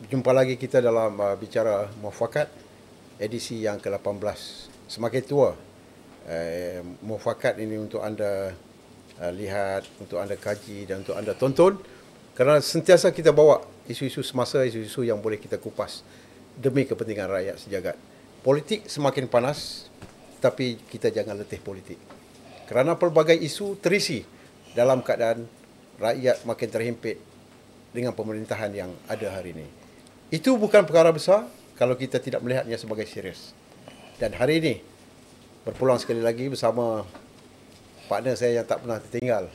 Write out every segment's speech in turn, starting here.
Jumpa lagi kita dalam bicara muafakat edisi yang ke-18. Semakin tua, muafakat ini untuk anda lihat, untuk anda kaji dan untuk anda tonton, kerana sentiasa kita bawa isu-isu semasa, isu-isu yang boleh kita kupas demi kepentingan rakyat sejagat. Politik semakin panas, tapi kita jangan letih politik. Kerana pelbagai isu terisi dalam keadaan rakyat makin terhimpit dengan pemerintahan yang ada hari ini. Itu bukan perkara besar kalau kita tidak melihatnya sebagai serius. Dan hari ini, berpulang sekali lagi bersama partner saya yang tak pernah tertinggal,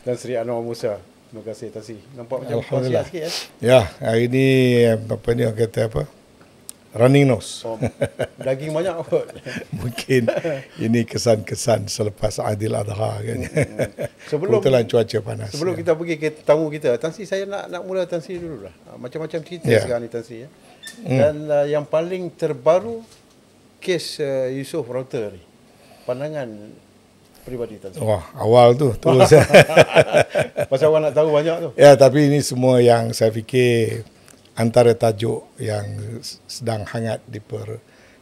Tan Sri Anwar Musa. Terima kasih, Tan Sri. Nampak macam kongsi sikit, Ya, hari ini apa ni orang kata apa? Running nose. Oh, daging banyak apa? Mungkin ini kesan-kesan selepas Aidil Adha kan. Sebelum kebetulan cuaca panas. Sebelum kita pergi ke tamu kita, Tan Sri, saya nak mula Tan Sri dulu lah. Macam-macam cerita sekarang ni, Tan Sri. Dan yang paling terbaru, kes Yusof Router ni. Pandangan peribadi, Tan Sri. Wah, awal tu terus. Pasal orang nak tahu banyak tu. Ya, tapi ini semua yang saya fikir antara tajuk yang sedang hangat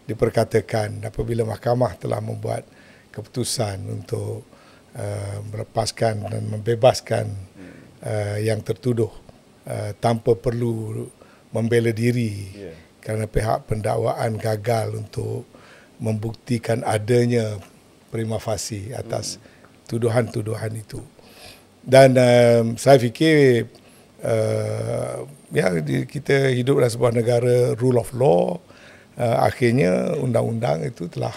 diperkatakan apabila mahkamah telah membuat keputusan untuk melepaskan dan membebaskan yang tertuduh tanpa perlu membela diri kerana pihak pendakwaan gagal untuk membuktikan adanya prima facie atas tuduhan-tuduhan itu. Dan saya fikir kita hidup dalam sebuah negara rule of law. Akhirnya undang-undang itu telah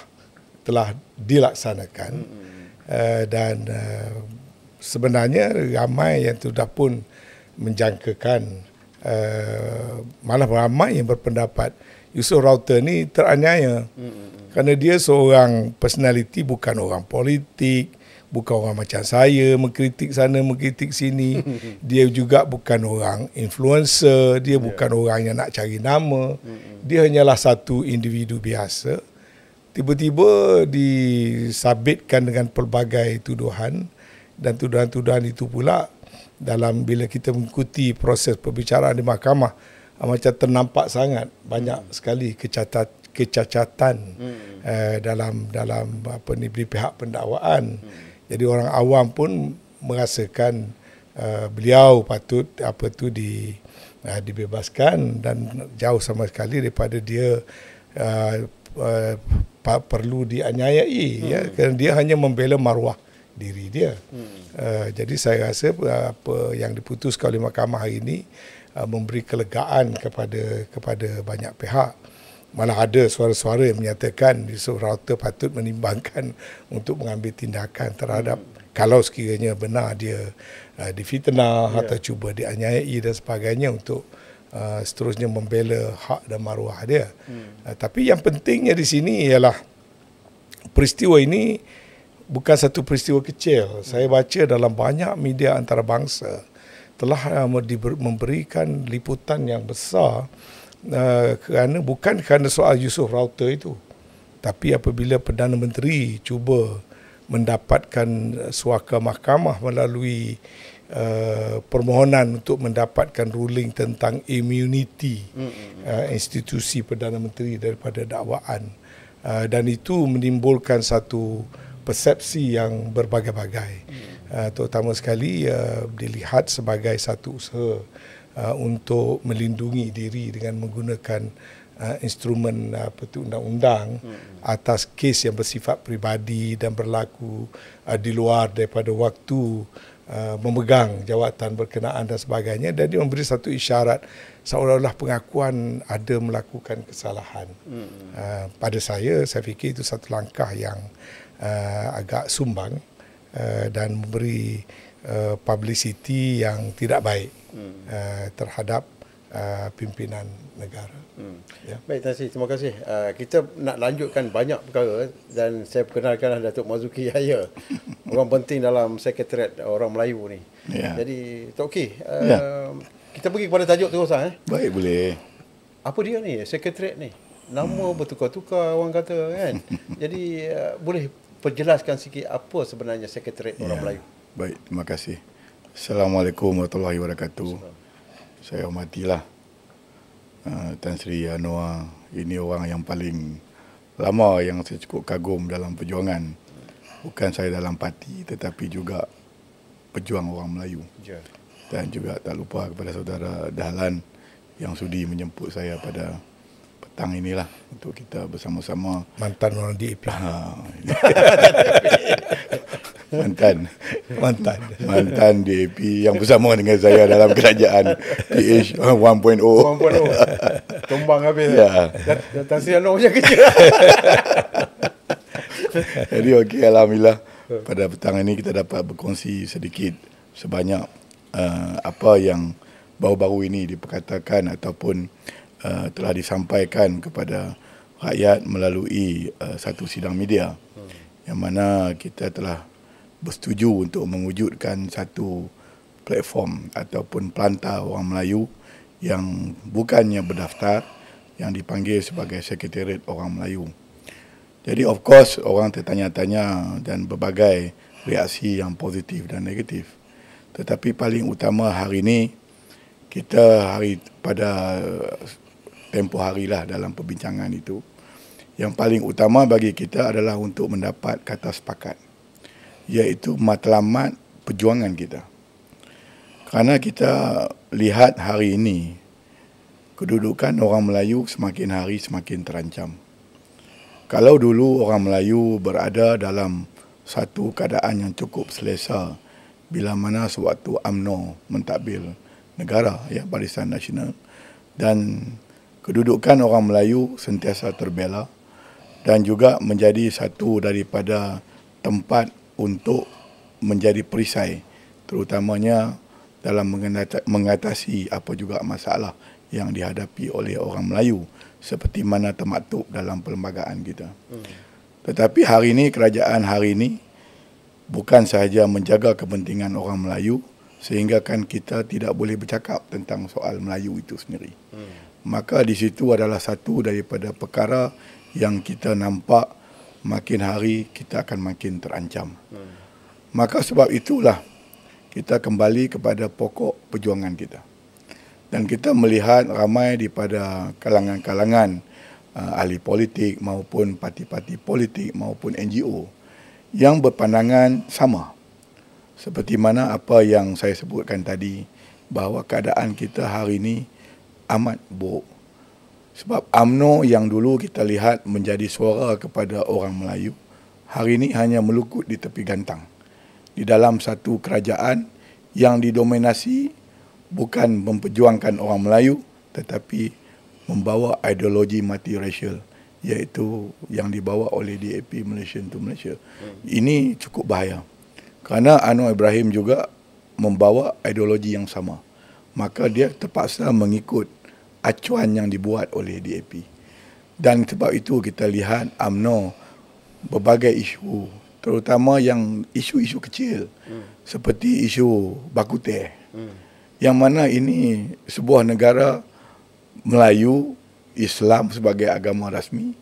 dilaksanakan. Dan sebenarnya ramai yang sudah pun menjangkakan, malah ramai yang berpendapat Yusof Router ni teraniaya kerana dia seorang personality, bukan orang politik, bukan orang macam saya mengkritik sana mengkritik sini. Dia juga bukan orang influencer, dia bukan orang yang nak cari nama. Dia hanyalah satu individu biasa. Tiba-tiba disabitkan dengan pelbagai tuduhan, dan tuduhan-tuduhan itu pula dalam bila kita mengikuti proses perbicaraan di mahkamah, macam ternampak sangat banyak sekali kecacatan dalam apa ni di pihak pendakwaan. Jadi orang awam pun merasakan beliau patut dibebaskan, dan jauh sama sekali daripada dia perlu dianiayai, kerana dia hanya membela maruah diri dia. Jadi saya rasa apa yang diputuskan oleh mahkamah hari ini memberi kelegaan kepada banyak pihak. Malah ada suara-suara yang menyatakan Yusof Router patut menimbangkan untuk mengambil tindakan terhadap kalau sekiranya benar dia difitnah atau cuba dianiayai dan sebagainya, untuk seterusnya membela hak dan maruah dia. Tapi yang pentingnya di sini ialah peristiwa ini bukan satu peristiwa kecil. Saya baca dalam banyak media antarabangsa telah memberikan liputan yang besar, bukan kerana soal Yusof Router itu, tapi apabila Perdana Menteri cuba mendapatkan suaka mahkamah melalui permohonan untuk mendapatkan ruling tentang immunity institusi Perdana Menteri daripada dakwaan, dan itu menimbulkan satu persepsi yang berbagai-bagai, terutama sekali dilihat sebagai satu usaha untuk melindungi diri dengan menggunakan instrumen undang-undang atas kes yang bersifat peribadi dan berlaku di luar daripada waktu memegang jawatan berkenaan dan sebagainya, dan dia memberi satu isyarat seolah-olah pengakuan ada melakukan kesalahan. Pada saya fikir itu satu langkah yang agak sumbang dan memberi publicity yang tidak baik terhadap pimpinan negara. Ya. Baik, Tan Sri, terima kasih. Kita nak lanjutkan banyak perkara, dan saya perkenalkan Datuk Marzuki Yahya, orang penting dalam Sekretariat Orang Melayu ni. Jadi, Tok Ki, kita pergi kepada tajuk terus. Baik, boleh. Apa dia ni, Sekretariat ni? Nama bertukar-tukar orang kata kan. Jadi, boleh perjelaskan sikit apa sebenarnya Sekretariat Orang Melayu? Baik, terima kasih. Assalamualaikum warahmatullahi wabarakatuh. Saya hormatilah Tan Sri Anwar ini orang yang paling lama yang saya cukup kagum dalam perjuangan. Bukan saya dalam parti tetapi juga pejuang orang Melayu. Dan juga tak lupa kepada saudara Dahlan yang sudi menjemput saya pada petang inilah untuk kita bersama-sama. Mantan orang DAP. Mantan DAP yang bersama dengan saya dalam kerajaan PH 1.0. Tumbang habis. Ya. Tan Sri Anwar macam kerja. Jadi okey, alhamdulillah pada petang ini kita dapat berkongsi sedikit sebanyak apa yang baru-baru ini diperkatakan ataupun telah disampaikan kepada rakyat melalui satu sidang media yang mana kita telah bersetuju untuk mewujudkan satu platform ataupun pelantar orang Melayu yang bukannya berdaftar, yang dipanggil sebagai Sekretariat Orang Melayu. Jadi of course orang tertanya-tanya dan berbagai reaksi yang positif dan negatif. Tetapi paling utama hari ini kita pada tempoh harilah dalam perbincangan itu, yang paling utama bagi kita adalah untuk mendapat kata sepakat, iaitu matlamat perjuangan kita. Kerana kita lihat hari ini kedudukan orang Melayu semakin hari semakin terancam. Kalau dulu orang Melayu berada dalam satu keadaan yang cukup selesa bila mana sewaktu UMNO mentadbir negara, ya, Barisan Nasional, dan kedudukan orang Melayu sentiasa terbela dan juga menjadi satu daripada tempat untuk menjadi perisai, terutamanya dalam mengatasi apa juga masalah yang dihadapi oleh orang Melayu seperti mana termaktub dalam perlembagaan kita. Tetapi hari ini, kerajaan hari ini bukan sahaja menjaga kepentingan orang Melayu sehingga kan kita tidak boleh bercakap tentang soal Melayu itu sendiri. Maka di situ adalah satu daripada perkara yang kita nampak makin hari kita akan makin terancam. Maka sebab itulah kita kembali kepada pokok perjuangan kita. Dan kita melihat ramai daripada kalangan-kalangan ahli politik maupun parti-parti politik maupun NGO yang berpandangan sama. Seperti mana apa yang saya sebutkan tadi, bahawa keadaan kita hari ini amat buruk. Sebab UMNO yang dulu kita lihat menjadi suara kepada orang Melayu, hari ini hanya melukut di tepi gantang. Di dalam satu kerajaan yang didominasi bukan memperjuangkan orang Melayu tetapi membawa ideologi multiracial, iaitu yang dibawa oleh DAP Malaysian to Malaysia. Ini cukup bahaya. Kerana Anwar Ibrahim juga membawa ideologi yang sama. Maka dia terpaksa mengikut acuan yang dibuat oleh DAP. Dan sebab itu kita lihat UMNO berbagai isu, terutama yang isu-isu kecil seperti isu bakuteh, yang mana ini sebuah negara Melayu, Islam sebagai agama rasmi,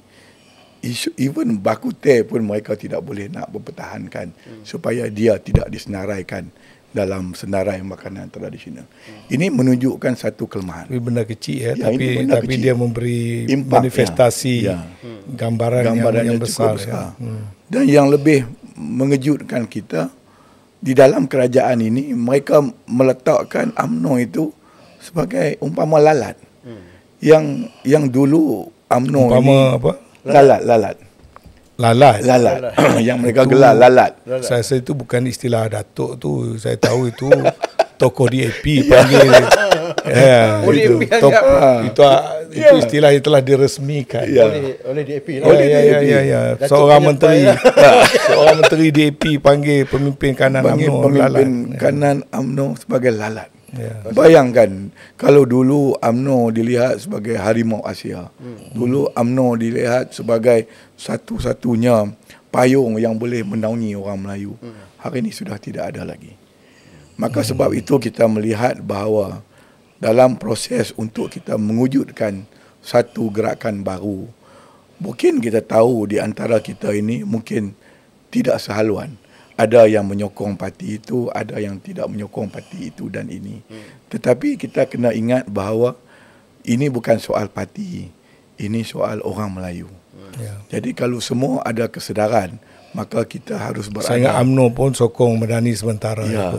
even bakuteh pun mereka tidak boleh nak mempertahankan supaya dia tidak disenaraikan dalam senarai makanan tradisional. Ini menunjukkan satu kelemahan. Ini benda kecil Ya, tapi kecil. dia memberi Impact, manifestasi gambaran yang besar. besar. Dan yang lebih mengejutkan kita, di dalam kerajaan ini mereka meletakkan UMNO itu sebagai umpama lalat. Yang dulu UMNO Umpama ini apa? Lalat. Yang mereka gelar lalat. Saya rasa itu bukan istilah Datuk tu. Saya tahu itu tokoh DAP panggil. Oh, DAP Itu istilah yang telah diresmikan. Ya. oleh DAP lah. Ya. Seorang menteri seorang menteri DAP panggil pemimpin kanan UMNO Pemimpin lalat. kanan UMNO sebagai lalat. Ya. Bayangkan kalau dulu UMNO dilihat sebagai harimau Asia. Dulu UMNO dilihat sebagai satu-satunya payung yang boleh menaungi orang Melayu. Hari ini sudah tidak ada lagi. Maka sebab itu kita melihat bahawa dalam proses untuk kita mewujudkan satu gerakan baru, mungkin kita tahu di antara kita ini mungkin tidak sehaluan. Ada yang menyokong parti itu, ada yang tidak menyokong parti itu dan ini. Tetapi kita kena ingat bahawa ini bukan soal parti, ini soal orang Melayu. Jadi kalau semua ada kesedaran, maka kita harus berada. Saya ingat UMNO pun sokong Madani sementara. Ya,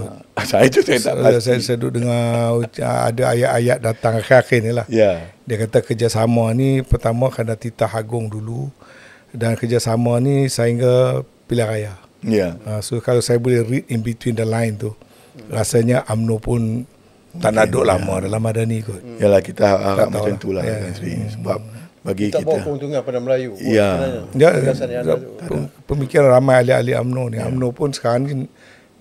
saya tak pasti. Saya duduk dengar ada ayat-ayat datang akhir-akhir ni lah. Ya. Dia kata kerjasama ni pertama kena titah agung dulu, dan kerjasama ni sehingga pilihan raya. Ya. So kalau saya boleh read in between the line tu, rasanya UMNO pun tak nak duduk lama dalam Madani kot. Yalah, kita harap macam lah. itulah Tan Sri. Sebab bagi tak bawa kita keuntungan pada Melayu. Ya. Pemikiran ramai ahli-ahli UMNO ni. UMNO pun sekarang ni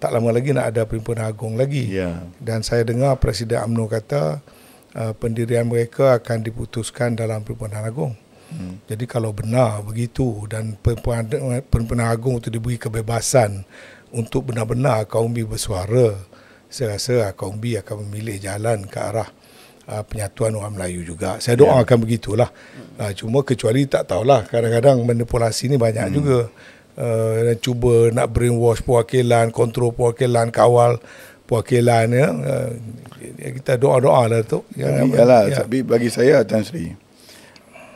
tak lama lagi nak ada Perhimpunan Agung lagi. Ya. Dan saya dengar Presiden UMNO kata pendirian mereka akan diputuskan dalam Perhimpunan Agung. Jadi kalau benar begitu dan Perhimpunan Agung itu diberi kebebasan untuk benar-benar kaum B bersuara, saya rasa kaum B akan memilih jalan ke arah penyatuan orang Melayu juga. Saya doakan begitulah. Cuma kecuali tak tahulah, kadang-kadang manipulasi ni banyak juga. Dan cuba nak brainwash perwakilan, kontrol perwakilan, kawal perwakilan ya. Kita doa-doa lah tu. Yalah, tapi bagi saya Tan Sri,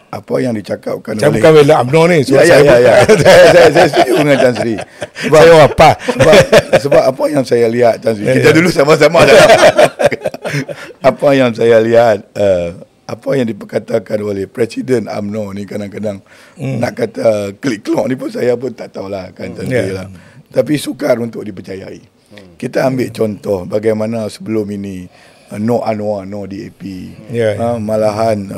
apa yang dicakapkan saya oleh bukan bela UMNO ni. saya setuju dengan Tan Sri. Sebab Saya apa? sebab apa yang saya lihat Tan Sri, kita dulu sama-sama apa yang saya lihat, apa yang diperkatakan oleh Presiden UMNO ni kadang-kadang nak kata klik-klok ni pun saya pun tak tahulah kan Tan Sri lah. Tapi sukar untuk dipercayai. Kita ambil contoh bagaimana sebelum ini no Anwar, no DAP, malahan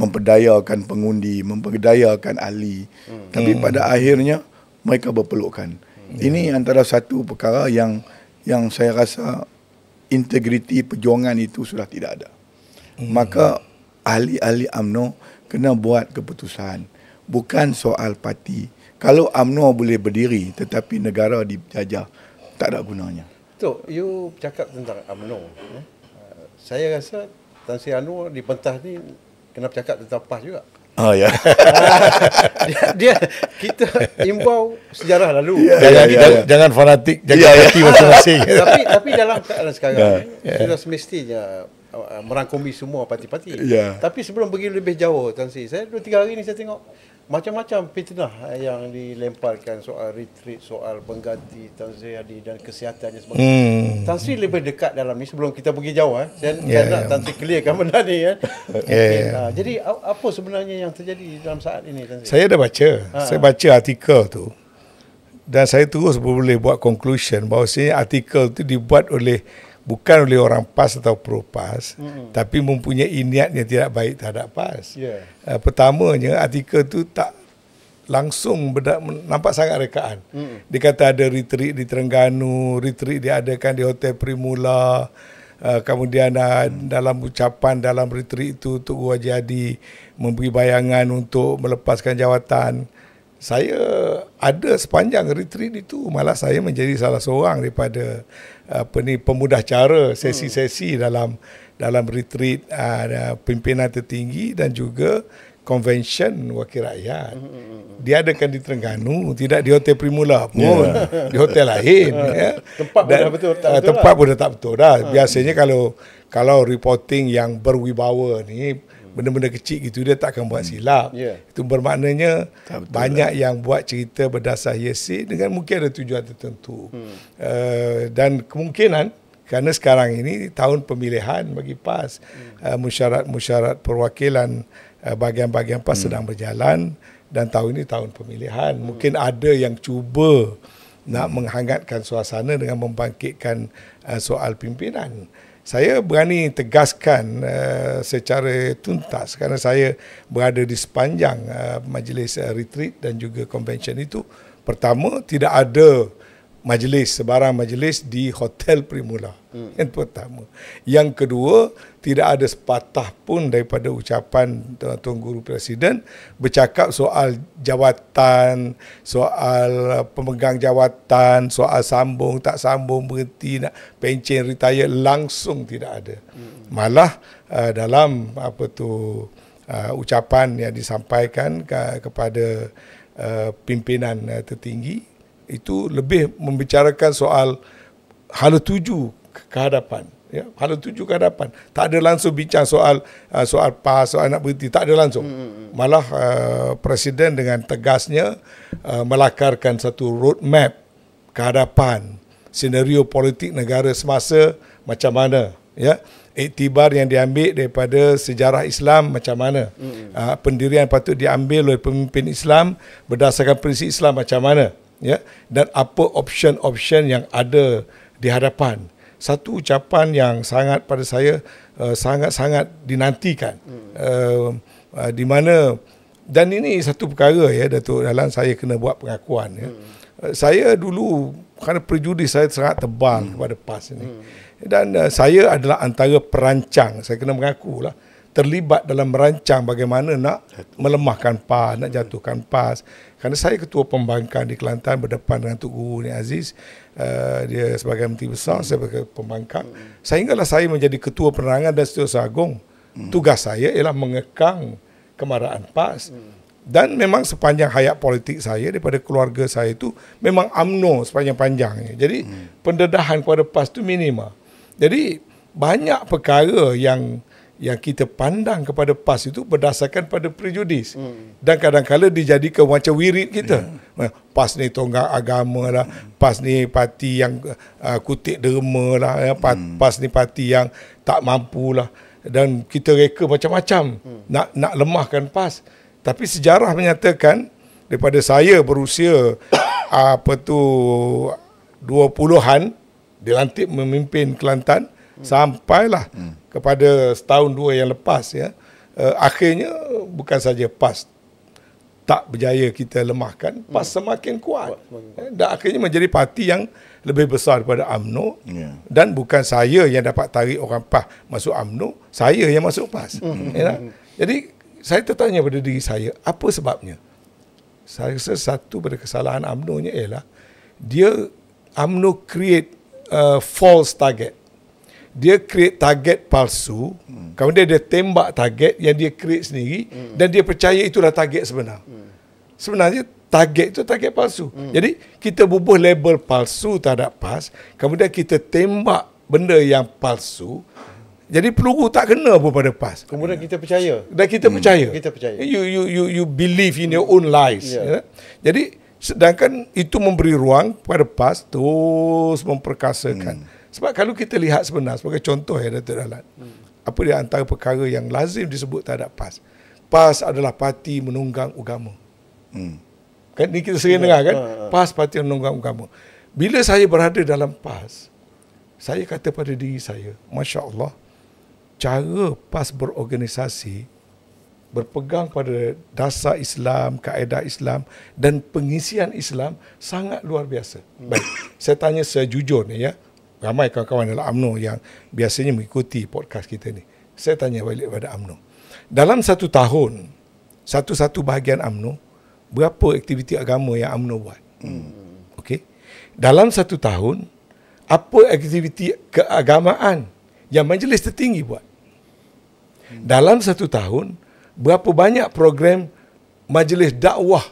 memperdayakan pengundi, memperdayakan ahli. Tapi pada akhirnya mereka berpelukan. Ini antara satu perkara yang saya rasa integriti perjuangan itu sudah tidak ada. Maka ahli-ahli UMNO kena buat keputusan. Bukan soal parti. Kalau UMNO boleh berdiri tetapi negara dijajah, tak ada gunanya. Tok, you cakap tentang UMNO. Saya rasa Tan Sri Anwar di pentas ni kena bercakap tentang PAS juga. Oh ya. dia kita imbau sejarah lalu. Jangan fanatik, jaga hati masing-masing. Tapi dalam keadaan sekarang sudah semestinya merangkumi semua parti-parti. Tapi sebelum pergi lebih jauh Tan Sri, saya 2-3 hari ni saya tengok macam-macam fitnah yang dilemparkan soal retreat, soal pengganti Tan Sri Hadi dan kesihatannya sebagainya. Tan Sri lebih dekat dalam ni sebelum kita pergi jauh saya nak Tan Sri clearkan benda ni jadi apa sebenarnya yang terjadi dalam saat ini Tan Sri? Saya dah baca. Saya baca artikel tu. Dan saya terus boleh buat conclusion bahawasanya artikel tu dibuat bukan oleh orang PAS atau pro PAS, tapi mempunyai niat yang tidak baik terhadap PAS. Pertamanya, artikel tu tak langsung nampak sangat rekaan. Dia kata ada retreat di Terengganu, retreat diadakan di Hotel Primula, kemudian dalam ucapan dalam retreat itu Tun Haji Hadi memberi bayangan untuk melepaskan jawatan. Saya ada sepanjang retreat itu, malah saya menjadi salah seorang daripada pemudah cara sesi-sesi dalam retreat pimpinan tertinggi dan juga convention wakil rakyat. Diadakan di Terengganu, tidak di Hotel Primula pun, di hotel lain. Tempat pun dah betul tak betul. Tempat pun dah tak betul dah. Biasanya kalau reporting yang berwibawa ni, benda-benda kecil gitu dia tak akan buat silap. Itu bermaknanya banyak yang buat cerita berdasar hearsay dengan mungkin ada tujuan tertentu. Dan kemungkinan kerana sekarang ini tahun pemilihan bagi PAS, musyarat perwakilan bahagian-bahagian PAS sedang berjalan dan tahun ini tahun pemilihan. Mungkin ada yang cuba nak menghangatkan suasana dengan membangkitkan soal pimpinan. Saya berani tegaskan secara tuntas kerana saya berada di sepanjang majlis retreat dan juga convention itu. Pertama, tidak ada sebarang majlis di Hotel Primula. Yang pertama. Yang kedua, tidak ada sepatah pun daripada ucapan Tuan Guru Presiden bercakap soal jawatan, soal pemegang jawatan, soal sambung, tak sambung, berhenti, nak pencen, retire, langsung tidak ada. Malah dalam ucapan yang disampaikan kepada pimpinan tertinggi, itu lebih membicarakan soal hala tuju kehadapan. Ya, hala tuju ke hadapan. Tak ada langsung bincang soal PAS, soal nak berhenti. Tak ada langsung. Malah Presiden dengan tegasnya melakarkan satu roadmap ke hadapan. Senario politik negara semasa macam mana. Ya, iktibar yang diambil daripada sejarah Islam macam mana. Pendirian patut diambil oleh pemimpin Islam berdasarkan prinsip Islam macam mana. Ya, dan apa option-option yang ada di hadapan. Satu ucapan yang sangat pada saya sangat-sangat dinantikan, di mana, dan ini satu perkara ya Datuk Dahlan, saya kena buat pengakuan ya. Saya dulu kerana prejudis saya sangat tebal kepada PAS ini, dan saya adalah antara perancang, saya kena mengaku lah, terlibat dalam merancang bagaimana nak melemahkan PAS, nak jatuhkan PAS. Kerana saya ketua pembangkang di Kelantan berdepan dengan Tuk Guru Ni Aziz, dia sebagai Menteri Besar, saya sebagai pembangkang. Sehinggalah saya menjadi ketua penerangan dan Setiausaha Agung. Tugas saya ialah mengekang kemarahan PAS. Dan memang sepanjang hayat politik saya, daripada keluarga saya itu memang UMNO sepanjang-panjangnya. Jadi pendedahan kepada PAS itu minima. Jadi banyak perkara yang kita pandang kepada PAS itu berdasarkan pada prejudis. Dan kadang-kadang dijadikan macam wirid kita. PAS ni tonggak agama lah, PAS ni parti yang kutik derma lah, PAS ni parti yang tak mampu lah. Dan kita reka macam-macam nak lemahkan PAS. Tapi sejarah menyatakan daripada saya berusia 20-an dilantik memimpin Kelantan, sampailah kepada setahun dua yang lepas ya, akhirnya bukan saja PAS tak berjaya kita lemahkan, PAS semakin kuat. Dan akhirnya menjadi parti yang lebih besar daripada UMNO. Dan bukan saya yang dapat tarik orang PAS masuk UMNO, saya yang masuk PAS. Jadi saya tertanya pada diri saya, apa sebabnya? Saya rasa satu pada kesalahan UMNO-nya ialah dia UMNO create false target. Dia create target palsu, kemudian dia tembak target yang dia create sendiri, dan dia percaya itulah target sebenar. Sebenarnya target itu target palsu. Jadi kita bubuh label palsu terhadap PAS, kemudian kita tembak benda yang palsu, jadi peluru tak kena pun pada PAS. Kemudian kita percaya. Dan kita percaya. Kita percaya. You believe in your own lies. Ya. Jadi sedangkan itu memberi ruang kepada PAS terus memperkasakan. Sebab kalau kita lihat sebenar, sebagai contoh ya Datuk Dahlan, apa dia antara perkara yang lazim disebut terhadap PAS? PAS adalah parti menunggang agama. Kan ni kita sering dengar kan? PAS parti menunggang agama. Bila saya berada dalam PAS, saya kata pada diri saya, Masya Allah, cara PAS berorganisasi, berpegang pada dasar Islam, kaedah Islam dan pengisian Islam sangat luar biasa. Baik, saya tanya sejujurnya ya, ramai kawan-kawan dalam UMNO yang biasanya mengikuti podcast kita ni. Saya tanya balik pada UMNO. Dalam satu tahun, satu bahagian UMNO, berapa aktiviti agama yang UMNO buat? Okey. Dalam satu tahun, apa aktiviti keagamaan yang majlis tertinggi buat? Dalam satu tahun, berapa banyak program majlis dakwah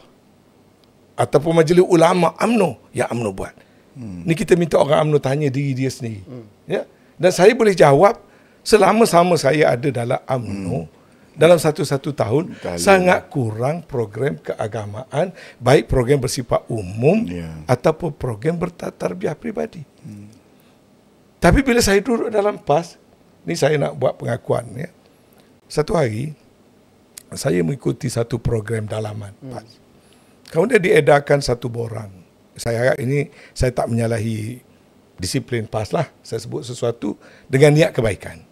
ataupun majlis ulama UMNO yang UMNO buat? Ni kita minta orang UMNO tanya diri dia sendiri. Ya? Dan saya boleh jawab, selama-sama saya ada dalam UMNO, dalam satu tahun, sangat kurang program keagamaan, baik program bersifat umum ataupun program bertarbiyah peribadi. Tapi bila saya duduk dalam PAS, ni saya nak buat pengakuan ya. Satu hari, saya mengikuti satu program dalaman PAS. Kemudian diedarkan satu borang. Saya harap ini saya tak menyalahi disiplin PAS lah. Saya sebut sesuatu dengan niat kebaikan.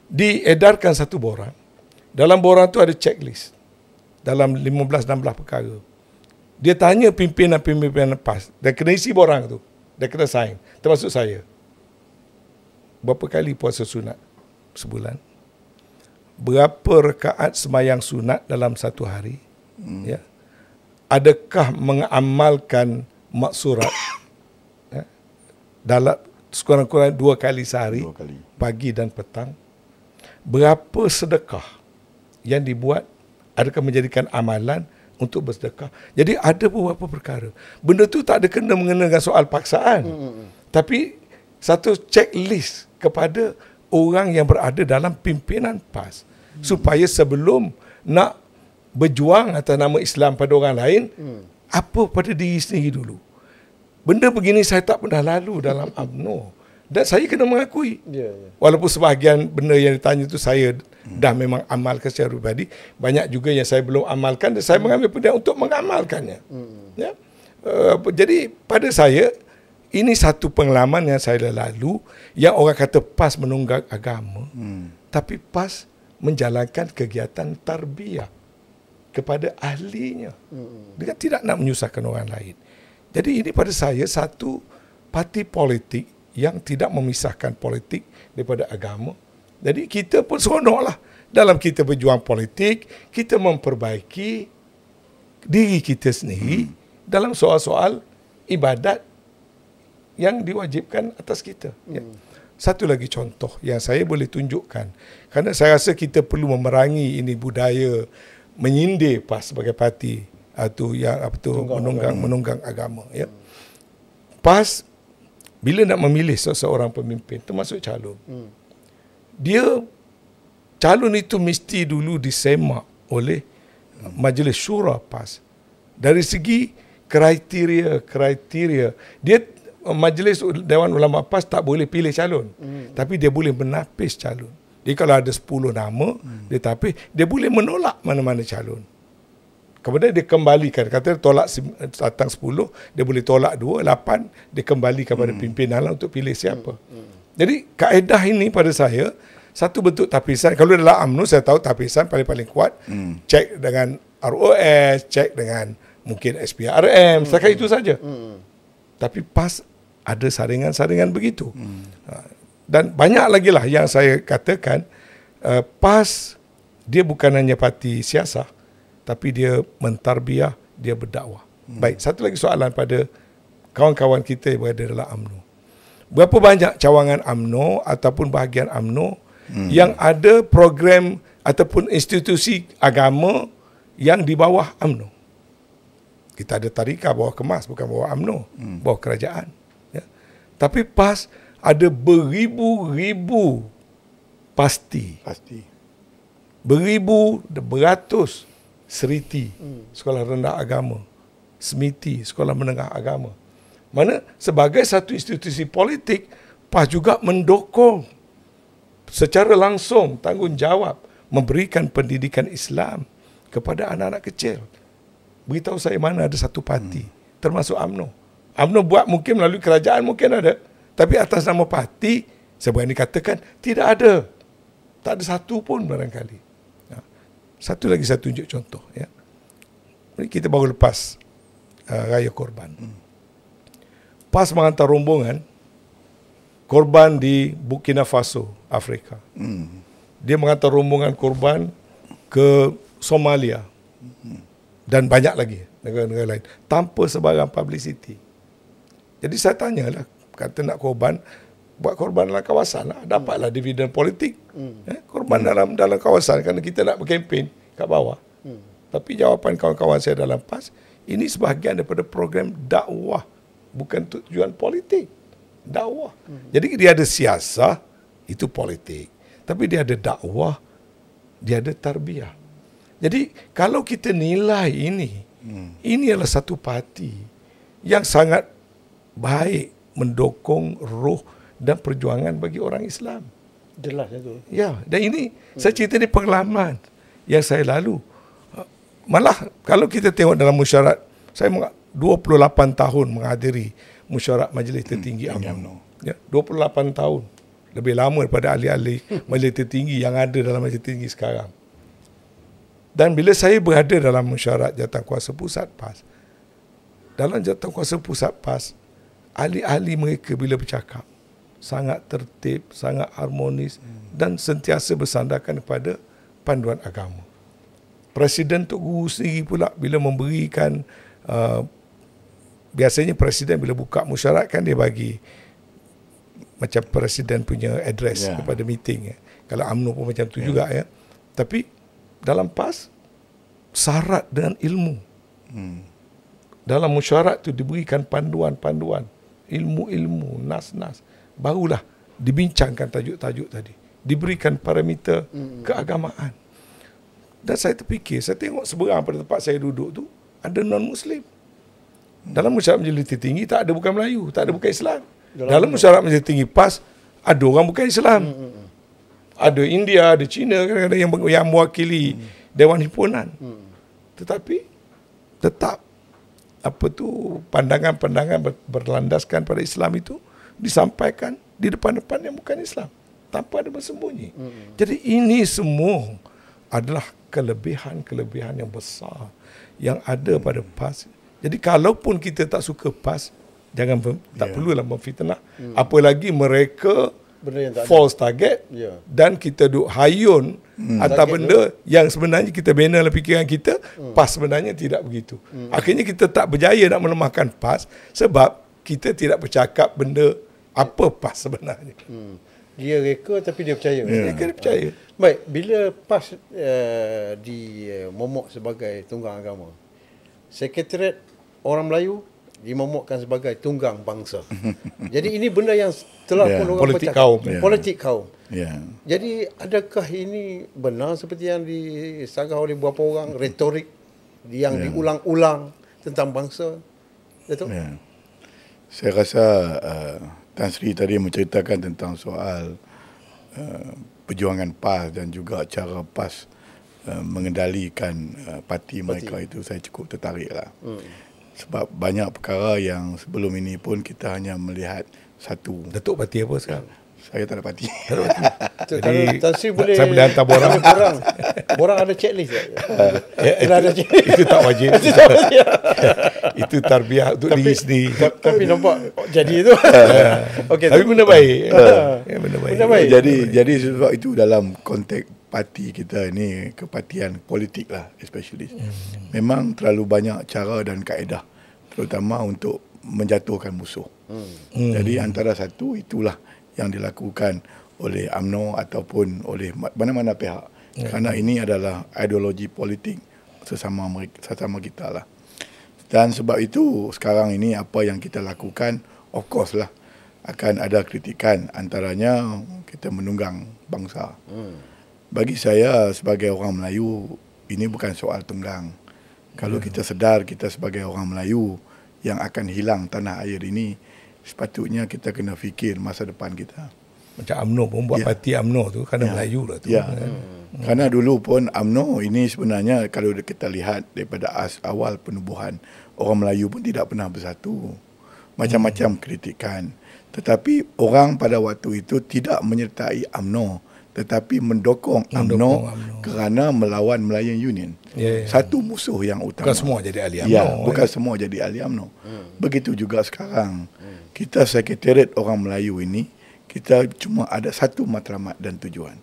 Diedarkan satu borang. Dalam borang tu ada checklist. Dalam 15-16 perkara. Dia tanya pimpinan-pimpinan PAS. Dia kena isi borang tu. Dia kena sign. Termasuk saya. Berapa kali puasa sunat sebulan? Berapa rakaat sembahyang sunat dalam satu hari? Ya. Adakah mengamalkan maksurat dalam sekurang-kurang 2 kali sehari, pagi dan petang? Berapa sedekah yang dibuat? Adakah menjadikan amalan untuk bersedekah? Jadi ada beberapa perkara. Benda tu tak ada kena mengena dengan soal paksaan. Tapi satu checklist kepada orang yang berada dalam pimpinan PAS. Supaya sebelum nak berjuang atas nama Islam pada orang lain, apa pada diri sendiri dulu. Benda begini saya tak pernah lalu dalam UMNO. Dan saya kena mengakui. Walaupun sebahagian benda yang ditanya itu saya dah memang amalkan secara pribadi, banyak juga yang saya belum amalkan dan saya mengambil peluang untuk mengamalkannya. Ya? Jadi pada saya, ini satu pengalaman yang saya lalu, yang orang kata PAS menunggang agama, tapi PAS menjalankan kegiatan tarbiyah kepada ahlinya. Dia tidak nak menyusahkan orang lain. Jadi ini pada saya satu parti politik yang tidak memisahkan politik daripada agama. Jadi kita pun seronoklah dalam kita berjuang politik, kita memperbaiki diri kita sendiri dalam soal-soal ibadat yang diwajibkan atas kita. Ya. Satu lagi contoh yang saya boleh tunjukkan, kerana saya rasa kita perlu memerangi ini budaya menyindir PAS sebagai parti menunggang agama. Ya. PAS bila nak memilih seseorang pemimpin, termasuk calon, calon itu mesti dulu disemak oleh Majlis Syura PAS. Dari segi kriteria, dia Majlis Dewan Ulama PAS tak boleh pilih calon, tapi dia boleh menapis calon. Jadi kalau ada 10 nama, dia tapis, dia boleh menolak mana-mana calon. Kemudian dia kembalikan, kata tolak datang 10, dia boleh tolak 2, 8, dia kembali kepada pimpinan untuk pilih siapa. Jadi kaedah ini pada saya satu bentuk tapisan. Kalau dalam UMNO saya tahu tapisan paling kuat, cek dengan ROS, cek dengan mungkin SPRM, setakat itu saja. Tapi PAS ada saringan-saringan begitu. Dan banyak lagi lah yang saya katakan, PAS dia bukan hanya parti siasah, tapi dia mentarbiah, dia berdakwah. Baik, satu lagi soalan pada kawan-kawan kita yang berada dalam UMNO. Berapa banyak cawangan UMNO ataupun bahagian UMNO yang ada program ataupun institusi agama yang di bawah UMNO? Kita ada Tarikah bawah Kemas, bukan bawah UMNO, bawah kerajaan. Ya. Tapi PAS ada beribu-ribu pasti. Beratus seriti, sekolah rendah agama, semiti, sekolah menengah agama. Mana sebagai satu institusi politik, PAS juga mendukung secara langsung tanggungjawab memberikan pendidikan Islam kepada anak-anak kecil. Beritahu saya mana ada satu parti, termasuk UMNO. UMNO buat mungkin melalui kerajaan, mungkin ada. Tapi atas nama parti, saya berani katakan, tidak ada. Tak ada satu pun barangkali. Satu lagi saya tunjuk contoh. Ya. Kita baru lepas Raya Korban. PAS mengantar rombongan korban di Burkina Faso, Afrika. Dia mengantar rombongan korban ke Somalia. Dan banyak lagi negara-negara lain. Tanpa sebarang publicity. Jadi saya tanyalah, kata nak korban, buat korban dalam kawasan lah. Dapatlah dividen politik. Korban dalam kawasan, kerana kita nak berkempen kat bawah. Tapi jawapan kawan-kawan saya dalam PAS, ini sebahagian daripada program dakwah, bukan tujuan politik. Dakwah. Jadi dia ada siasah, itu politik. Tapi dia ada dakwah, dia ada tarbiyah. Jadi kalau kita nilai ini adalah satu parti yang sangat baik mendukung roh dan perjuangan bagi orang Islam. Jelas itu. Ya, dan ini saya cerita ni pengalaman yang saya lalu. Malah kalau kita tengok dalam mesyuarat, saya 28 tahun menghadiri mesyuarat Majlis Tertinggi UMNO. Ya, 28 tahun. Lebih lama daripada ahli-ahli Majlis Tertinggi yang ada dalam Majlis Tertinggi sekarang. Dan bila saya berada dalam mesyuarat Jawatankuasa Pusat PAS, dalam Jawatankuasa Pusat PAS, ahli-ahli mereka bila bercakap sangat tertib, sangat harmonis dan sentiasa bersandarkan kepada panduan agama. Presiden Tok Guru sendiri pula bila memberikan biasanya presiden bila buka mesyuarat kan dia bagi macam presiden punya address kepada meeting. Kalau UMNO pun macam tu juga ya. Tapi dalam PAS syarat dengan ilmu. Dalam mesyuarat tu diberikan panduan-panduan, ilmu-ilmu, nas-nas. Barulah dibincangkan tajuk-tajuk tadi. diberikan parameter keagamaan. Dan saya terfikir, saya tengok seberang pada tempat saya duduk tu ada non-Muslim. Dalam Musyawarah Majlis Tertinggi tak ada bukan Melayu, tak ada bukan Islam. Dalam Musyawarah Majlis Tertinggi PAS ada orang bukan Islam. Ada India, ada Cina kadang-kadang yang mewakili Dewan Himpunan. Tetapi tetap pandangan-pandangan berlandaskan pada Islam itu disampaikan di depan-depan yang bukan Islam tanpa ada bersembunyi. Jadi ini semua adalah kelebihan-kelebihan yang besar yang ada pada PAS. Jadi kalaupun kita tak suka PAS, tak perlulah memfitnah. Apalagi mereka false target dan kita duk hayun atas benda yang sebenarnya kita bina dalam fikiran kita, PAS sebenarnya tidak begitu. Akhirnya kita tak berjaya nak melemahkan PAS sebab kita tidak bercakap benda apa PAS sebenarnya. Dia reka tapi dia percaya. Dia percaya. Baik, bila PAS dimomok sebagai tunggang agama, Sekretariat Orang Melayu dimomokkan sebagai tunggang bangsa. Jadi ini benda yang telah pun orang politik kaum. Politik kaum. Ya. Jadi adakah ini benar seperti yang disagah oleh beberapa orang, retorik yang diulang-ulang tentang bangsa? Datuk? Ya. Saya rasa Tan Sri tadi menceritakan tentang soal perjuangan PAS dan juga cara PAS mengendalikan parti mereka itu, saya cukup tertarik lah. Sebab banyak perkara yang sebelum ini pun kita hanya melihat satu. Datuk parti apa sekarang? Saya tak ada parti. Jadi Tan Sri boleh saya boleh hantar borang. Borang ada checklist. Ada checklist. Itu tak wajib. Itu tarbiyah untuk diri sendiri. Tapi nampak jadi itu. Okay, tapi benda baik. Benda baik. Jadi sebab itu dalam konteks parti kita ni, kepartian politik lah especially. Memang terlalu banyak cara dan kaedah terutama untuk menjatuhkan musuh. Jadi antara satu itulah yang dilakukan oleh UMNO ataupun oleh mana-mana pihak. Kerana ini adalah ideologi politik sesama kita lah. Dan sebab itu sekarang ini apa yang kita lakukan, of course lah akan ada kritikan, antaranya kita menunggang bangsa. Bagi saya sebagai orang Melayu, ini bukan soal tunggang. Kalau kita sedar kita sebagai orang Melayu yang akan hilang tanah air ini, sepatutnya kita kena fikir masa depan kita. Macam UMNO pun buat parti UMNO tu kerana Melayu lah tu. Kerana dulu pun UMNO ini sebenarnya kalau kita lihat daripada awal penubuhan, orang Melayu pun tidak pernah bersatu. Macam-macam kritikan. Tetapi orang pada waktu itu tidak menyertai UMNO, tetapi mendukung UMNO kerana melawan Malayan Union. Satu musuh yang utama. Bukan semua jadi ahli UMNO. Bukan semua jadi ahli UMNO. Begitu juga sekarang. Kita Sekretariat Orang Melayu ini, kita cuma ada satu matlamat dan tujuan.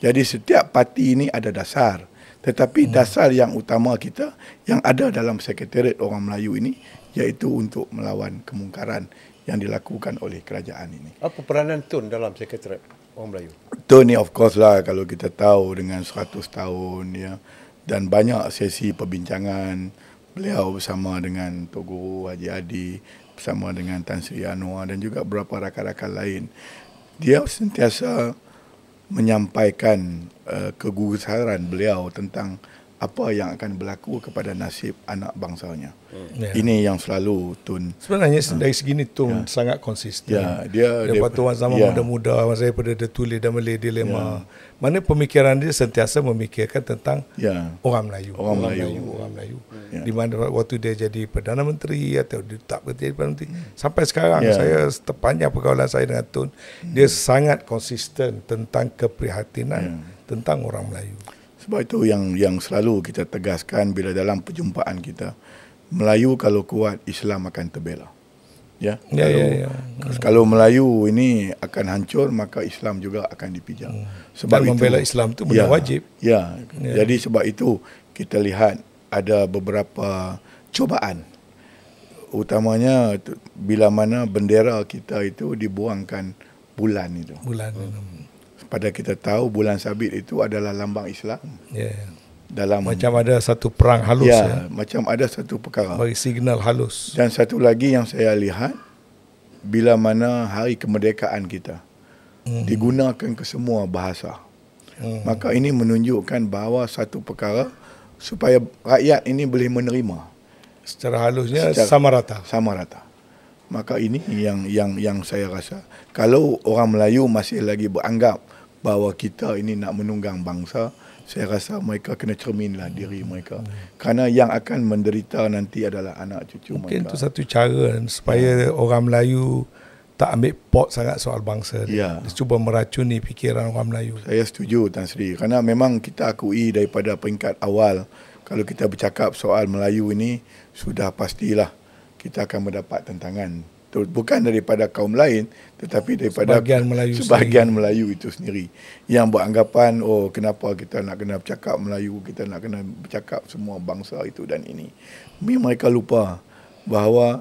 Jadi setiap parti ini ada dasar. Tetapi dasar yang utama kita yang ada dalam Sekretariat Orang Melayu ini, iaitu untuk melawan kemungkaran yang dilakukan oleh kerajaan ini. Apa peranan Tun dalam Sekretariat Orang Melayu? Tun ni of course lah, kalau kita tahu dengan 100 tahun ya, dan banyak sesi perbincangan beliau bersama dengan Tok Guru Haji Adi, bersama dengan Tan Sri Anwar dan juga beberapa rakan-rakan lain. Dia sentiasa menyampaikan kegusaran beliau tentang apa yang akan berlaku kepada nasib anak bangsanya. Ini yang selalu Tun. Sebenarnya dari segi ni Tun sangat konsisten. Daripada tuan zaman muda-muda, masa daripada dia tulis dan Malay Dilema. Mana pemikiran dia sentiasa memikirkan tentang orang Melayu. Orang Melayu. Di mana waktu dia jadi Perdana Menteri atau dia tak jadi Perdana Menteri. Sampai sekarang saya sepanjang pergaulan saya dengan Tun, dia sangat konsisten tentang keprihatinan tentang orang Melayu. Sebab itu yang selalu kita tegaskan bila dalam perjumpaan kita, Melayu kalau kuat, Islam akan terbela. Kalau Melayu ini akan hancur, maka Islam juga akan dipijak. Sebab dan membela Islam itu benda wajib. Jadi sebab itu kita lihat ada beberapa cubaan. Utamanya bila mana bendera kita itu dibuangkan bulan itu. Pada kita tahu bulan sabit itu adalah lambang Islam. Dalam macam ada satu perang halus. Macam ada satu perkara. Bagi signal halus. Dan satu lagi yang saya lihat, bila mana hari kemerdekaan kita, digunakan ke semua bahasa. Maka ini menunjukkan bahawa satu perkara supaya rakyat ini boleh menerima Secara halusnya sama rata. Sama rata. Maka ini yang saya rasa. Kalau orang Melayu masih lagi beranggap bahawa kita ini nak menunggang bangsa, saya rasa mereka kena cerminlah diri mereka. Kerana yang akan menderita nanti adalah anak cucu Mungkin mereka. itu satu cara supaya orang Melayu tak ambil pot sangat soal bangsa. Ya. Dia cuba meracuni fikiran orang Melayu. Saya setuju Tan Sri. Kerana memang kita akui daripada peringkat awal, kalau kita bercakap soal Melayu ini, sudah pastilah kita akan mendapat tentangan. Bukan daripada kaum lain, tetapi daripada sebahagian Melayu itu sendiri. Yang beranggapan, oh kenapa kita nak kena bercakap Melayu, kita nak kena bercakap semua bangsa itu dan ini. Mereka lupa bahawa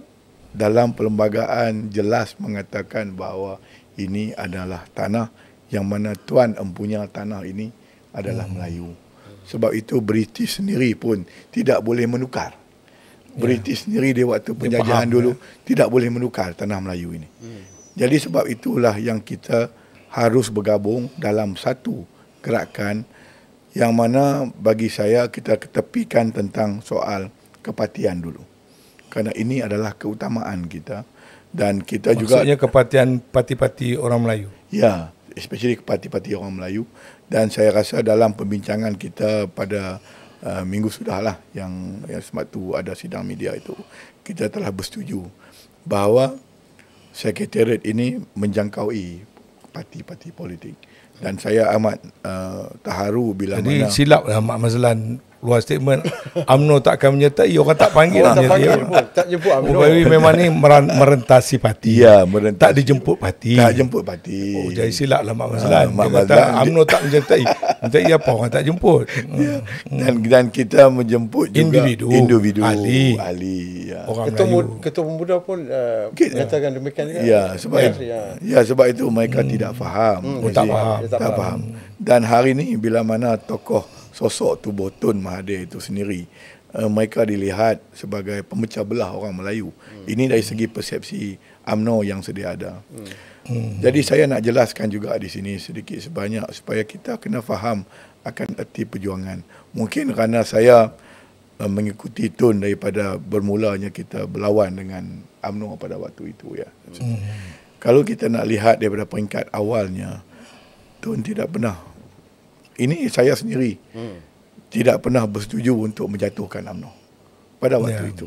dalam perlembagaan jelas mengatakan bahawa ini adalah tanah yang mana tuan empunya tanah ini adalah Melayu. Sebab itu British sendiri pun tidak boleh menukar. British sendiri di waktu penjajahan dulu tidak boleh menukar tanah Melayu ini. Jadi sebab itulah yang kita harus bergabung dalam satu gerakan yang mana bagi saya kita ketepikan tentang soal kepatian dulu. Kerana ini adalah keutamaan kita dan kita juga... Maksudnya kepatian parti-parti orang Melayu? Ya, especially parti-parti orang Melayu. Dan saya rasa dalam pembincangan kita pada minggu sudahlah yang sebab tu ada sidang media itu, kita telah bersetuju bahawa sekretariat ini menjangkaui parti-parti politik. Dan saya amat terharu bila Jadi mana... silap lah Mak Mazlan luar statement UMNO tak akan menyertai, orang tak panggil. Tak jemput UMNO. Memang ni merentasi parti. Ya, merentasi. Tak dijemput parti. Tak jemput parti. Oh, jadi silap lah Mak Mazlan. Dia kata UMNO tak menyertai. Menyertai apa, orang tak jemput. Dan kita menjemput juga individu ahli ya. Orang Ketua Pemuda pun menyatakan demikian juga. Ya, sebab itu mereka tidak faham. Tak faham. Tak faham. Dan hari ini bila mana tokoh sosok Tubuh Tun Mahathir itu sendiri, mereka dilihat sebagai pemecah belah orang Melayu. Ini dari segi persepsi UMNO yang sedia ada. Jadi saya nak jelaskan juga di sini sedikit sebanyak supaya kita kena faham akan erti perjuangan. Mungkin kerana saya mengikuti Tun daripada bermulanya kita berlawan dengan UMNO pada waktu itu ya. Kalau kita nak lihat daripada peringkat awalnya, Tun tidak pernah, ini saya sendiri tidak pernah bersetuju untuk menjatuhkan UMNO pada waktu itu.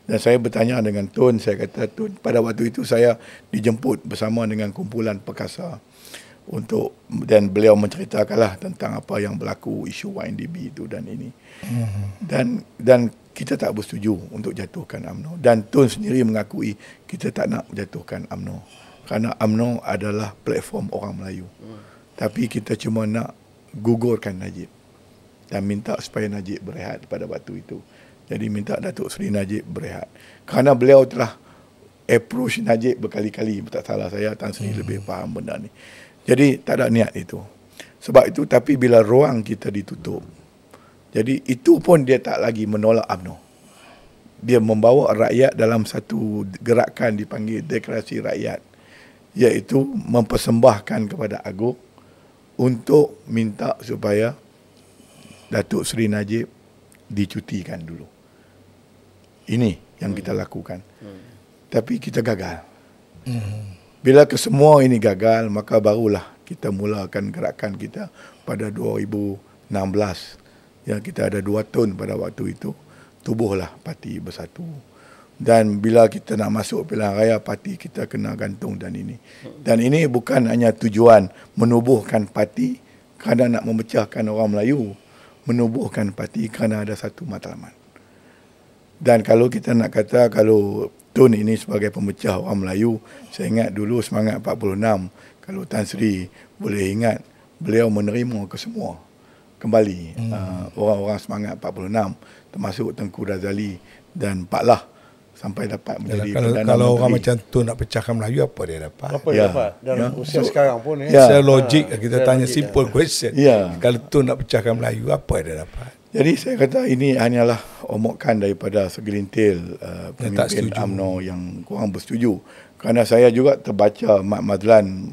Dan saya bertanya dengan Tun, saya kata Tun, pada waktu itu saya dijemput bersama dengan kumpulan perkasa untuk, dan beliau menceritakanlah tentang apa yang berlaku isu YNDB itu dan ini. Dan kita tak bersetuju untuk jatuhkan UMNO. Dan Tun sendiri mengakui kita tak nak jatuhkan UMNO kerana UMNO adalah platform orang Melayu. Tapi kita cuma nak gugurkan Najib dan minta supaya Najib berehat pada waktu itu. Jadi minta Datuk Seri Najib berehat. Kerana beliau telah approach Najib berkali-kali, tak salah saya, Tan Sri lebih faham benda ni. Jadi tak ada niat itu. Sebab itu, tapi bila ruang kita ditutup, jadi itu pun dia tak lagi menolak UMNO. Dia membawa rakyat dalam satu gerakan dipanggil Deklarasi Rakyat, iaitu mempersembahkan kepada Agong untuk minta supaya Datuk Seri Najib dicutikan dulu. Ini yang kita lakukan. Tapi kita gagal. Bila kesemua ini gagal, maka barulah kita mulakan gerakan kita pada 2016. Ya, kita ada 2 tahun pada waktu itu. Tubuhlah Parti Bersatu. Dan bila kita nak masuk pilihan raya, parti kita kena gantung dan ini. Dan ini bukan hanya tujuan menubuhkan parti kerana nak memecahkan orang Melayu. Menubuhkan parti kerana ada satu matlamat. Dan kalau kita nak kata kalau Tun ini sebagai pemecah orang Melayu, saya ingat dulu semangat 46, kalau Tan Sri boleh ingat, beliau menerima kesemua kembali orang-orang semangat 46, termasuk Tengku Razali dan Pak Lah, sampai dapat menjadi Perdana Menteri. Kalau orang macam tu nak pecahkan Melayu, apa dia dapat? Apa dia dapat? Dalam usia sekarang pun. Secara logik, kita tanya simple question. Kalau tu nak pecahkan Melayu, apa dia dapat? Jadi saya kata ini hanyalah omokan daripada segelintir pemimpin UMNO yang kurang bersetuju Kerana saya juga terbaca Mat Mazlan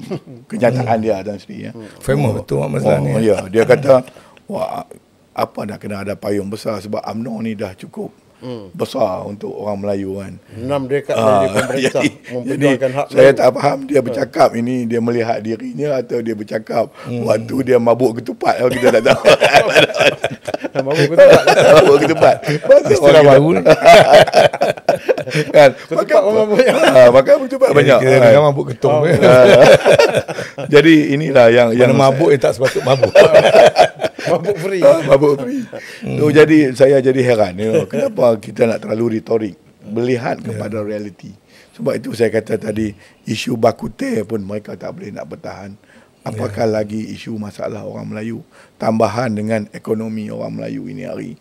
kenyataan dia Tan Sri. Famous betul Mat Mazlan ni. Ya, dia kata, wah, apa nak kena ada payung besar sebab UMNO ni dah cukup besar untuk orang Melayu kan. 6 dekad dari pemerintah memperjuangkan hak saya tak faham dia bercakap ini dia melihat dirinya atau dia bercakap waktu dia mabuk ketupat. Kita tak tahu. mabuk ketupat. Mabuk ketupat. Istilah baru ni. Kan? Ketupat orang mabuk yang Makan ketupat banyak. Kita dengar mabuk ketum. Jadi inilah yang mabuk yang tak sepatut mabuk. mabuk free. Mabuk free. So, jadi saya jadi heran, kenapa kita nak terlalu retorik, melihat kepada realiti. Sebab itu saya kata tadi, isu bakute pun mereka tak boleh nak bertahan. Apakah lagi isu masalah orang Melayu, tambahan dengan ekonomi orang Melayu ini hari,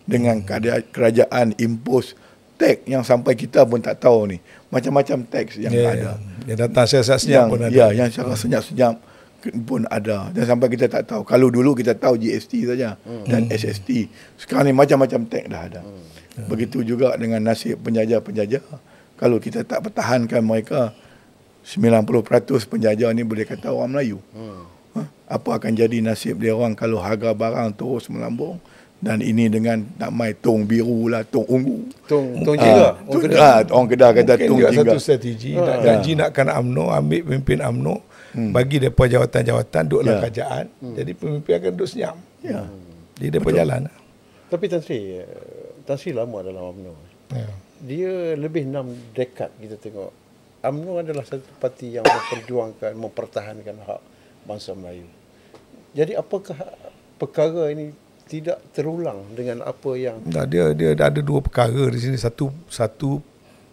dengan kerajaan impose teks yang sampai kita pun tak tahu ni, macam-macam teks yang ada. Yang datang senyap-senyap pun ada. Ya, yang senyap-senyap pun ada. Dan sampai kita tak tahu. Kalau dulu kita tahu GST saja dan SST. Sekarang ni macam-macam teks dah ada. Begitu juga dengan nasib penjajah-penjajah. Kalau kita tak pertahankan mereka, 90% penjajah ni boleh kata orang Melayu. Apa akan jadi nasib dia orang kalau harga barang terus melambung? Dan ini dengan nak mai tong biru lah, tong ungu. Tong jingga. Orang Kedah kata mungkin tong juga jingga. satu strategi. Nak janji nakkan UMNO, ambil pemimpin UMNO, bagi mereka jawatan-jawatan, duduklah kerajaan. Jadi pemimpin akan duduk senyap. Jadi mereka jalan. Tapi Tan Sri lama dalam UMNO. Dia lebih 6 dekad kita tengok. UMNO adalah satu parti yang memperjuangkan, mempertahankan hak bangsa Melayu. Jadi apakah perkara ini tidak terulang dengan apa yang dia ada 2 perkara di sini. Satu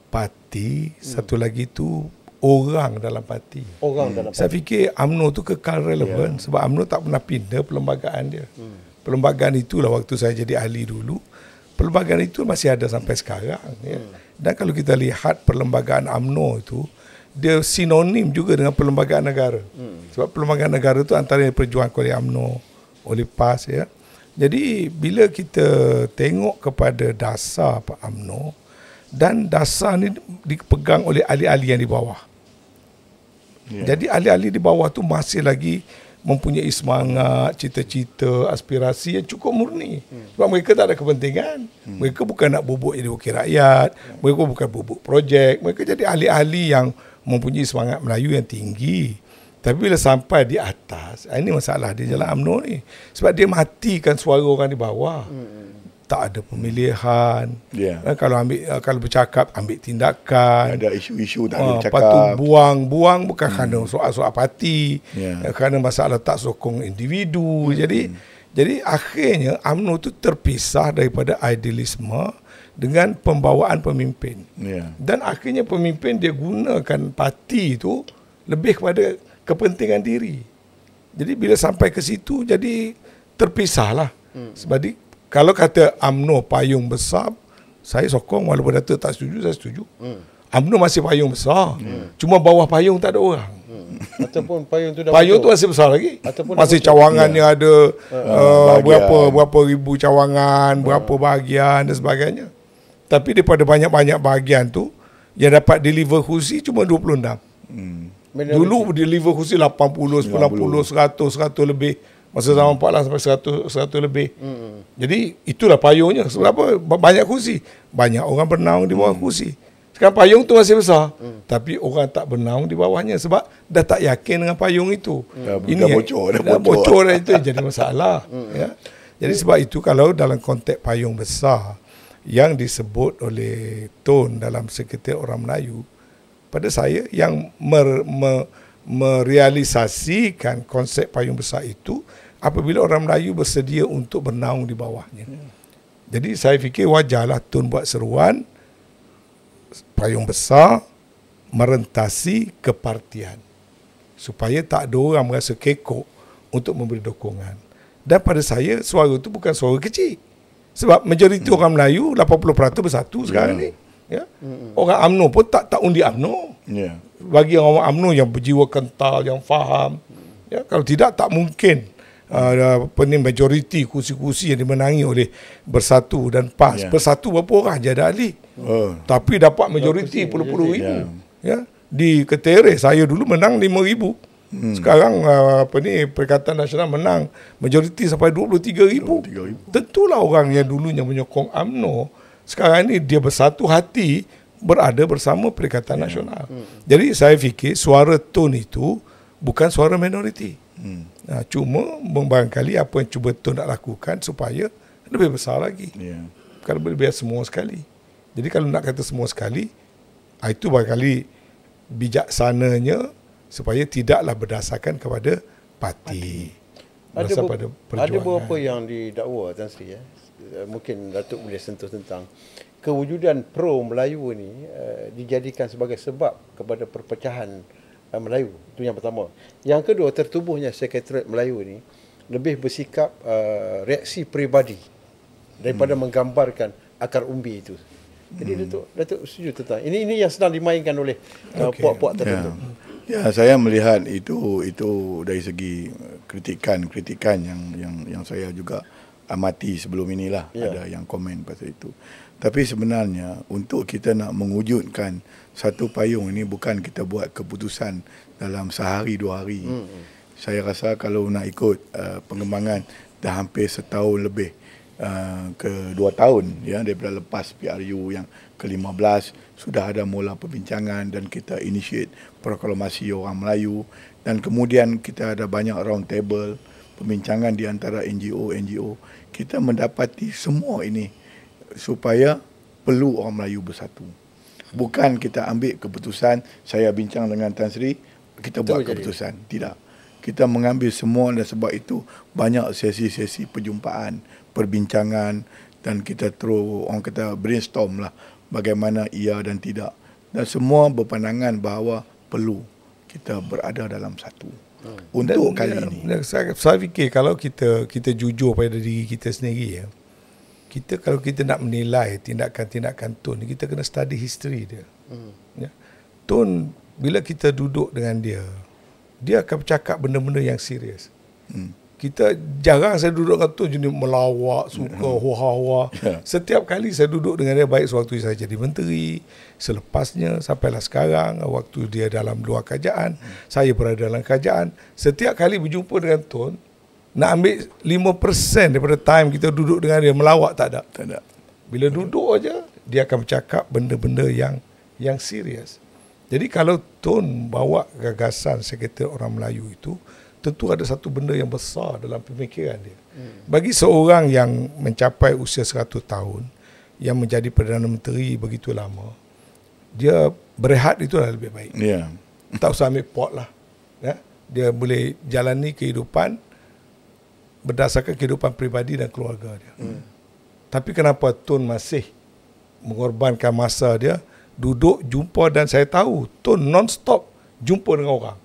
parti, satu lagi tu orang dalam parti. Saya fikir UMNO tu kekal relevan sebab UMNO tak pernah pindah perlembagaan dia. Perlembagaan itulah waktu saya jadi ahli dulu. Perlembagaan itu masih ada sampai sekarang. Dan kalau kita lihat perlembagaan UMNO itu, dia sinonim juga dengan perlembagaan negara. Sebab perlembagaan negara itu antara yang diperjuangkan oleh UMNO, oleh PAS ya. Jadi bila kita tengok kepada dasar Pak UMNO, dan dasar ni dipegang oleh ahli-ahli yang di bawah. Jadi ahli-ahli di bawah tu masih lagi mempunyai semangat, cita-cita, aspirasi yang cukup murni. Sebab mereka tak ada kepentingan. Mereka bukan nak bubuk jadi wakil rakyat, mereka bukan bubuk projek, mereka jadi ahli-ahli yang mempunyai semangat Melayu yang tinggi. Tapi bila sampai di atas, ini masalah di jalan UMNO ni. Sebab dia matikan suara orang di bawah. Tak ada pemilihan. Kalau bercakap, ambil tindakan. Ada isu-isu tak ada bercakap. Lepas tu buang bukan kerana soal-soal parti. Kerana masalah tak sokong individu. Jadi akhirnya UMNO tu terpisah daripada idealisme dengan pembawaan pemimpin. Dan akhirnya pemimpin dia gunakan parti itu lebih kepada kepentingan diri. Jadi bila sampai ke situ, jadi terpisahlah. Sebab kalau kata UMNO payung besar, saya sokong, walaupun Datuk tak setuju, saya setuju. UMNO masih payung besar. Cuma bawah payung tak ada orang. Ataupun payung tu dah payung tu masih besar lagi. Ataupun masih cawangannya ada berapa ribu cawangan, berapa bahagian dan sebagainya. Tapi daripada banyak-banyak bahagian tu, yang dapat deliver kursi cuma 26. Dulu deliver kursi 80, 90, 100 lebih. Masa zaman Pak Lang sampai 100 lebih. Jadi itulah payungnya. Sebab apa? Banyak kursi. Banyak orang bernaung di bawah kursi. Sekarang payung tu masih besar. Tapi orang tak bernaung di bawahnya. Sebab dah tak yakin dengan payung itu. Dah bocor dah itu jadi masalah. Jadi sebab itu kalau dalam konteks payung besar yang disebut oleh Tun dalam Sekretariat Orang Melayu, pada saya yang merealisasikan konsep payung besar itu apabila orang Melayu bersedia untuk bernaung di bawahnya. Jadi saya fikir wajarlah Tun buat seruan payung besar merentasi kepartian supaya tak ada orang merasa kekok untuk memberi dukungan. Dan pada saya suara itu bukan suara kecil. Sebab majoriti orang Melayu 80% bersatu sekarang ni. Orang UMNO pun tak undi UMNO. Bagi orang UMNO yang berjiwa kental, yang faham, kalau tidak tak mungkin majoriti kursi-kursi yang dimenangi oleh Bersatu dan PAS. Bersatu berapa orang je ada ahli, tapi dapat majoriti puluh-puluh ribu. di Ketere saya dulu menang 5,000. Sekarang Perikatan Nasional menang majoriti sampai 23,000. Tentulah orang yang dulunya menyokong UMNO sekarang ni dia bersatu hati berada bersama Perikatan Nasional. Jadi saya fikir suara Tun itu bukan suara minoriti. Cuma barangkali apa yang cuba Tun nak lakukan supaya lebih besar lagi. Kalau boleh biar semua sekali. Jadi kalau nak kata semua sekali, itu barangkali bijaksananya supaya tidaklah berdasarkan kepada parti. Ada beberapa yang didakwa Tan Sri mungkin Datuk boleh sentuh tentang kewujudan pro Melayu ni dijadikan sebagai sebab kepada perpecahan Melayu. Itu yang pertama. Yang kedua, tertubuhnya Sekretariat Melayu ni lebih bersikap reaksi peribadi daripada menggambarkan akar umbi itu. Jadi Datuk setuju tentang ini yang sedang dimainkan oleh puak-puak tertentu. Ya, saya melihat itu dari segi kritikan yang saya juga amati sebelum inilah, ada yang komen pasal itu. Tapi sebenarnya untuk kita nak mewujudkan satu payung ini bukan kita buat keputusan dalam sehari 2 hari. Saya rasa kalau nak ikut pengembangan dah hampir setahun lebih ke 2 tahun ya, daripada lepas PRU yang ke-15 sudah ada mula perbincangan dan kita initiate proklamasi orang Melayu, dan kemudian kita ada banyak round table perbincangan di antara NGO. Kita mendapati semua ini supaya perlu orang Melayu bersatu. Bukan kita ambil keputusan, saya bincang dengan Tan Sri, kita buat keputusan. Tidak. Kita mengambil semua, dan sebab itu banyak sesi-sesi perjumpaan, perbincangan, dan kita orang kata brainstorm lah bagaimana iya dan tidak. Dan semua berpandangan bahawa perlu kita berada dalam satu. Untuk kali ini. Saya fikir kalau kita jujur pada diri kita sendiri ya. Kalau kita nak menilai tindakan-tindakan Tun, kita kena study history dia. Ya. Tun bila kita duduk dengan dia akan bercakap benda-benda yang serius. Kita jarang saya duduk dengan Tun jenis melawak, suka hoa-hoa. Setiap kali saya duduk dengan dia, baik sewaktu saya jadi menteri, selepasnya sampailah sekarang, waktu dia dalam luar kerajaan, saya berada dalam kerajaan, setiap kali berjumpa dengan Tun, nak ambil 5% daripada time kita duduk dengan dia melawak tak ada. Bila duduk aja dia akan bercakap benda-benda yang serius. Jadi kalau Tun bawa gagasan Sekretariat Orang Melayu itu, tentu ada satu benda yang besar dalam pemikiran dia. Bagi seorang yang mencapai usia 100 tahun, yang menjadi Perdana Menteri begitu lama, dia berehat itulah lebih baik. Tak usah ambil pot lah. Ya? Dia boleh jalani kehidupan berdasarkan kehidupan peribadi dan keluarga dia. Tapi kenapa Tun masih mengorbankan masa dia, duduk, jumpa, dan saya tahu Tun non-stop jumpa dengan orang.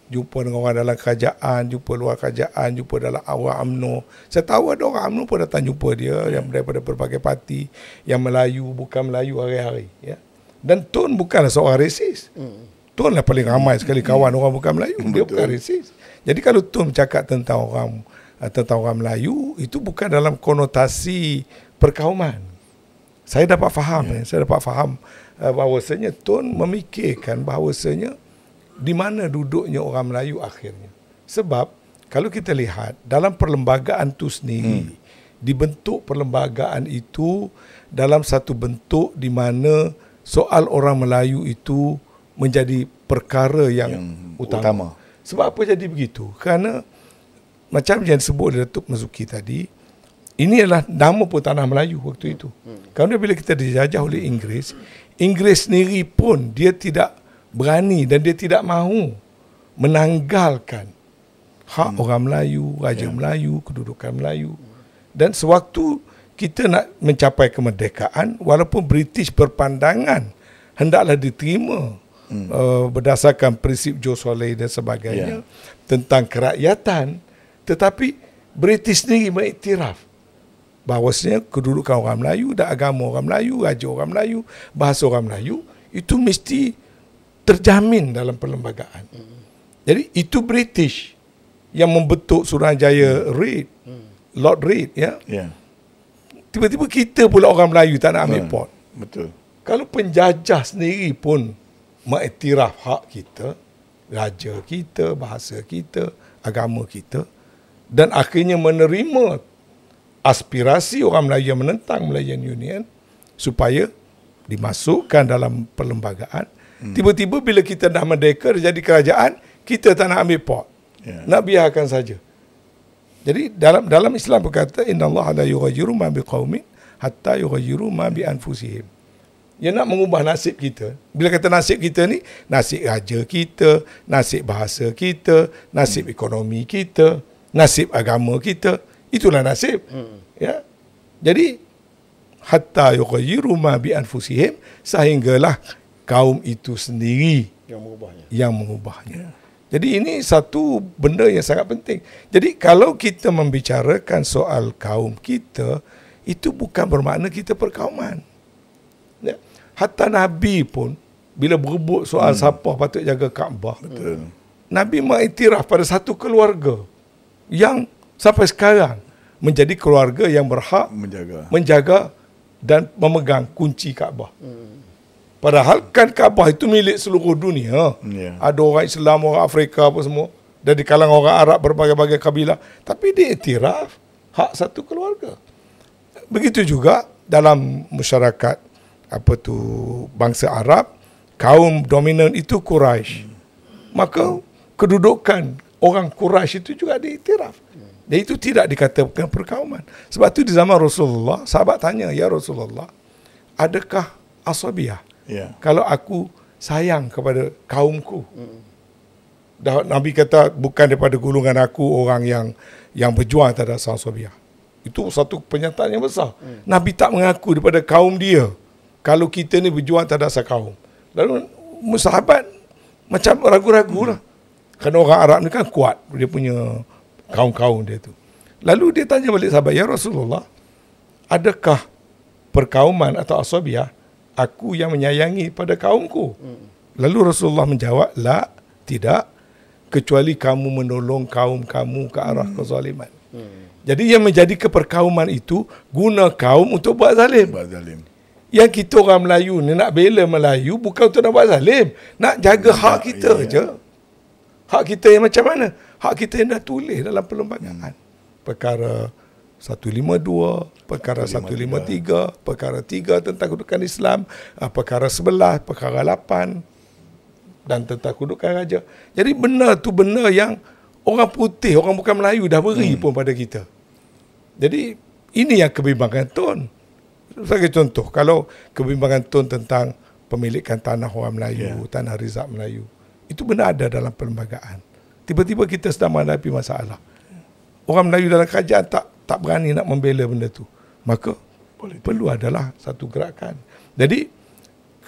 Jumpa dengan orang dalam kerajaan, jumpa luar kerajaan, jumpa dalam awal UMNO. Saya tahu ada orang UMNO pun datang jumpa dia, yang daripada berbagai parti, yang Melayu, bukan Melayu hari-hari. Ya. Dan Tun bukanlah seorang resis. Tun lah paling ramai sekali kawan orang bukan Melayu. Dia bukan resis. Jadi kalau Tun bercakap tentang orang Melayu, itu bukan dalam konotasi perkauman. Saya dapat faham bahawasanya Tun memikirkan bahawasanya di mana duduknya orang Melayu akhirnya. Sebab kalau kita lihat dalam perlembagaan itu sendiri, dibentuk perlembagaan itu dalam satu bentuk di mana soal orang Melayu itu menjadi perkara yang utama. Sebab apa jadi begitu? Kerana macam yang disebut oleh Datuk Mazuki tadi, ini adalah nama pun tanah Melayu waktu itu. Kerana bila kita dijajah oleh Inggeris sendiri pun dia tidak berani dan dia tidak mahu menanggalkan hak orang Melayu, Raja Melayu, kedudukan Melayu. Dan sewaktu kita nak mencapai kemerdekaan, walaupun British berpandangan hendaklah diterima berdasarkan prinsip Josoley dan sebagainya tentang kerakyatan, tetapi British sendiri mengiktiraf bahawasanya kedudukan orang Melayu dan agama orang Melayu, raja orang Melayu, bahasa orang Melayu itu mesti terjamin dalam perlembagaan. Jadi itu British yang membentuk Suruhanjaya Reid, Lord Reid, ya. Tiba-tiba kita pula orang Melayu tak nak ambil pot. Betul. Kalau penjajah sendiri pun mengiktiraf hak kita, raja kita, bahasa kita, agama kita, dan akhirnya menerima aspirasi orang Melayu yang menentang Malayan Union supaya dimasukkan dalam perlembagaan. Tiba-tiba bila kita dah merdeka, jadi kerajaan, kita tak nak ambil pot. Nak biarkan saja. Jadi dalam Islam berkata, innallaha la yughayyiru ma biqaumin hatta yughayyiru ma bi anfusihim. Dia nak mengubah nasib kita. Bila kata nasib kita ni, nasib raja kita, nasib bahasa kita, nasib ekonomi kita, nasib agama kita. Itulah nasib. Ya. Jadi hatta yughayyiru ma bi anfusihim, sehinggalah kaum itu sendiri yang mengubahnya. Jadi ini satu benda yang sangat penting. Jadi kalau kita membicarakan soal kaum kita, itu bukan bermakna kita perkauman. Ya. Hatta Nabi pun bila berebut soal siapa patut jaga Kaabah, Nabi mengiktiraf pada satu keluarga yang sampai sekarang menjadi keluarga yang berhak menjaga dan memegang kunci Kaabah. Padahal kan Kaabah itu milik seluruh dunia. Ada orang Islam, orang Afrika apa semua, dan di kalangan orang Arab berbagai-bagai kabilah, tapi diiktiraf hak satu keluarga. Begitu juga dalam masyarakat bangsa Arab, kaum dominan itu Quraisy. Maka kedudukan orang Quraisy itu juga diiktiraf. Dan itu tidak dikatakan perkauman. Sebab itu di zaman Rasulullah, sahabat tanya, ya Rasulullah, adakah asabiyah? Kalau aku sayang kepada kaumku. Nabi kata, bukan daripada golongan aku orang yang berjuang terhadap asabiyah. Itu satu pernyataan yang besar. Nabi tak mengaku daripada kaum dia kalau kita ni berjuang terhadap kaum. Lalu sahabat macam ragu-ragu lah. Kerana orang Arab ni kan kuat, dia punya kaum-kaum dia tu. Lalu dia tanya balik sahabat, ya Rasulullah, adakah perkauman atau asabiyah aku yang menyayangi pada kaumku? Lalu Rasulullah menjawab, la, tidak, kecuali kamu menolong kaum kamu ke arah kezaliman. Jadi yang menjadi keperkauman itu guna kaum untuk buat zalim. Yang kita orang Melayu ni nak bela Melayu bukan untuk nak buat zalim, nak jaga hak kita je. Hak kita yang macam mana? Hak kita yang dah tulis dalam perlembagaan. Perkara 152, perkara 153, perkara 3 tentang kedudukan Islam, perkara 11, perkara 8 dan tentang kedudukan raja. Jadi benda tu benda yang orang putih, orang bukan Melayu dah beri pun pada kita. Jadi ini yang kebimbangan tun. Sebagai contoh, kalau kebimbangan tun tentang pemilikan tanah orang Melayu, tanah rizak Melayu, itu benar ada dalam perlembagaan. Tiba-tiba kita sedang menghadapi masalah. Orang Melayu dalam kerajaan tak berani nak membela benda tu. Maka perlu adalah satu gerakan. Jadi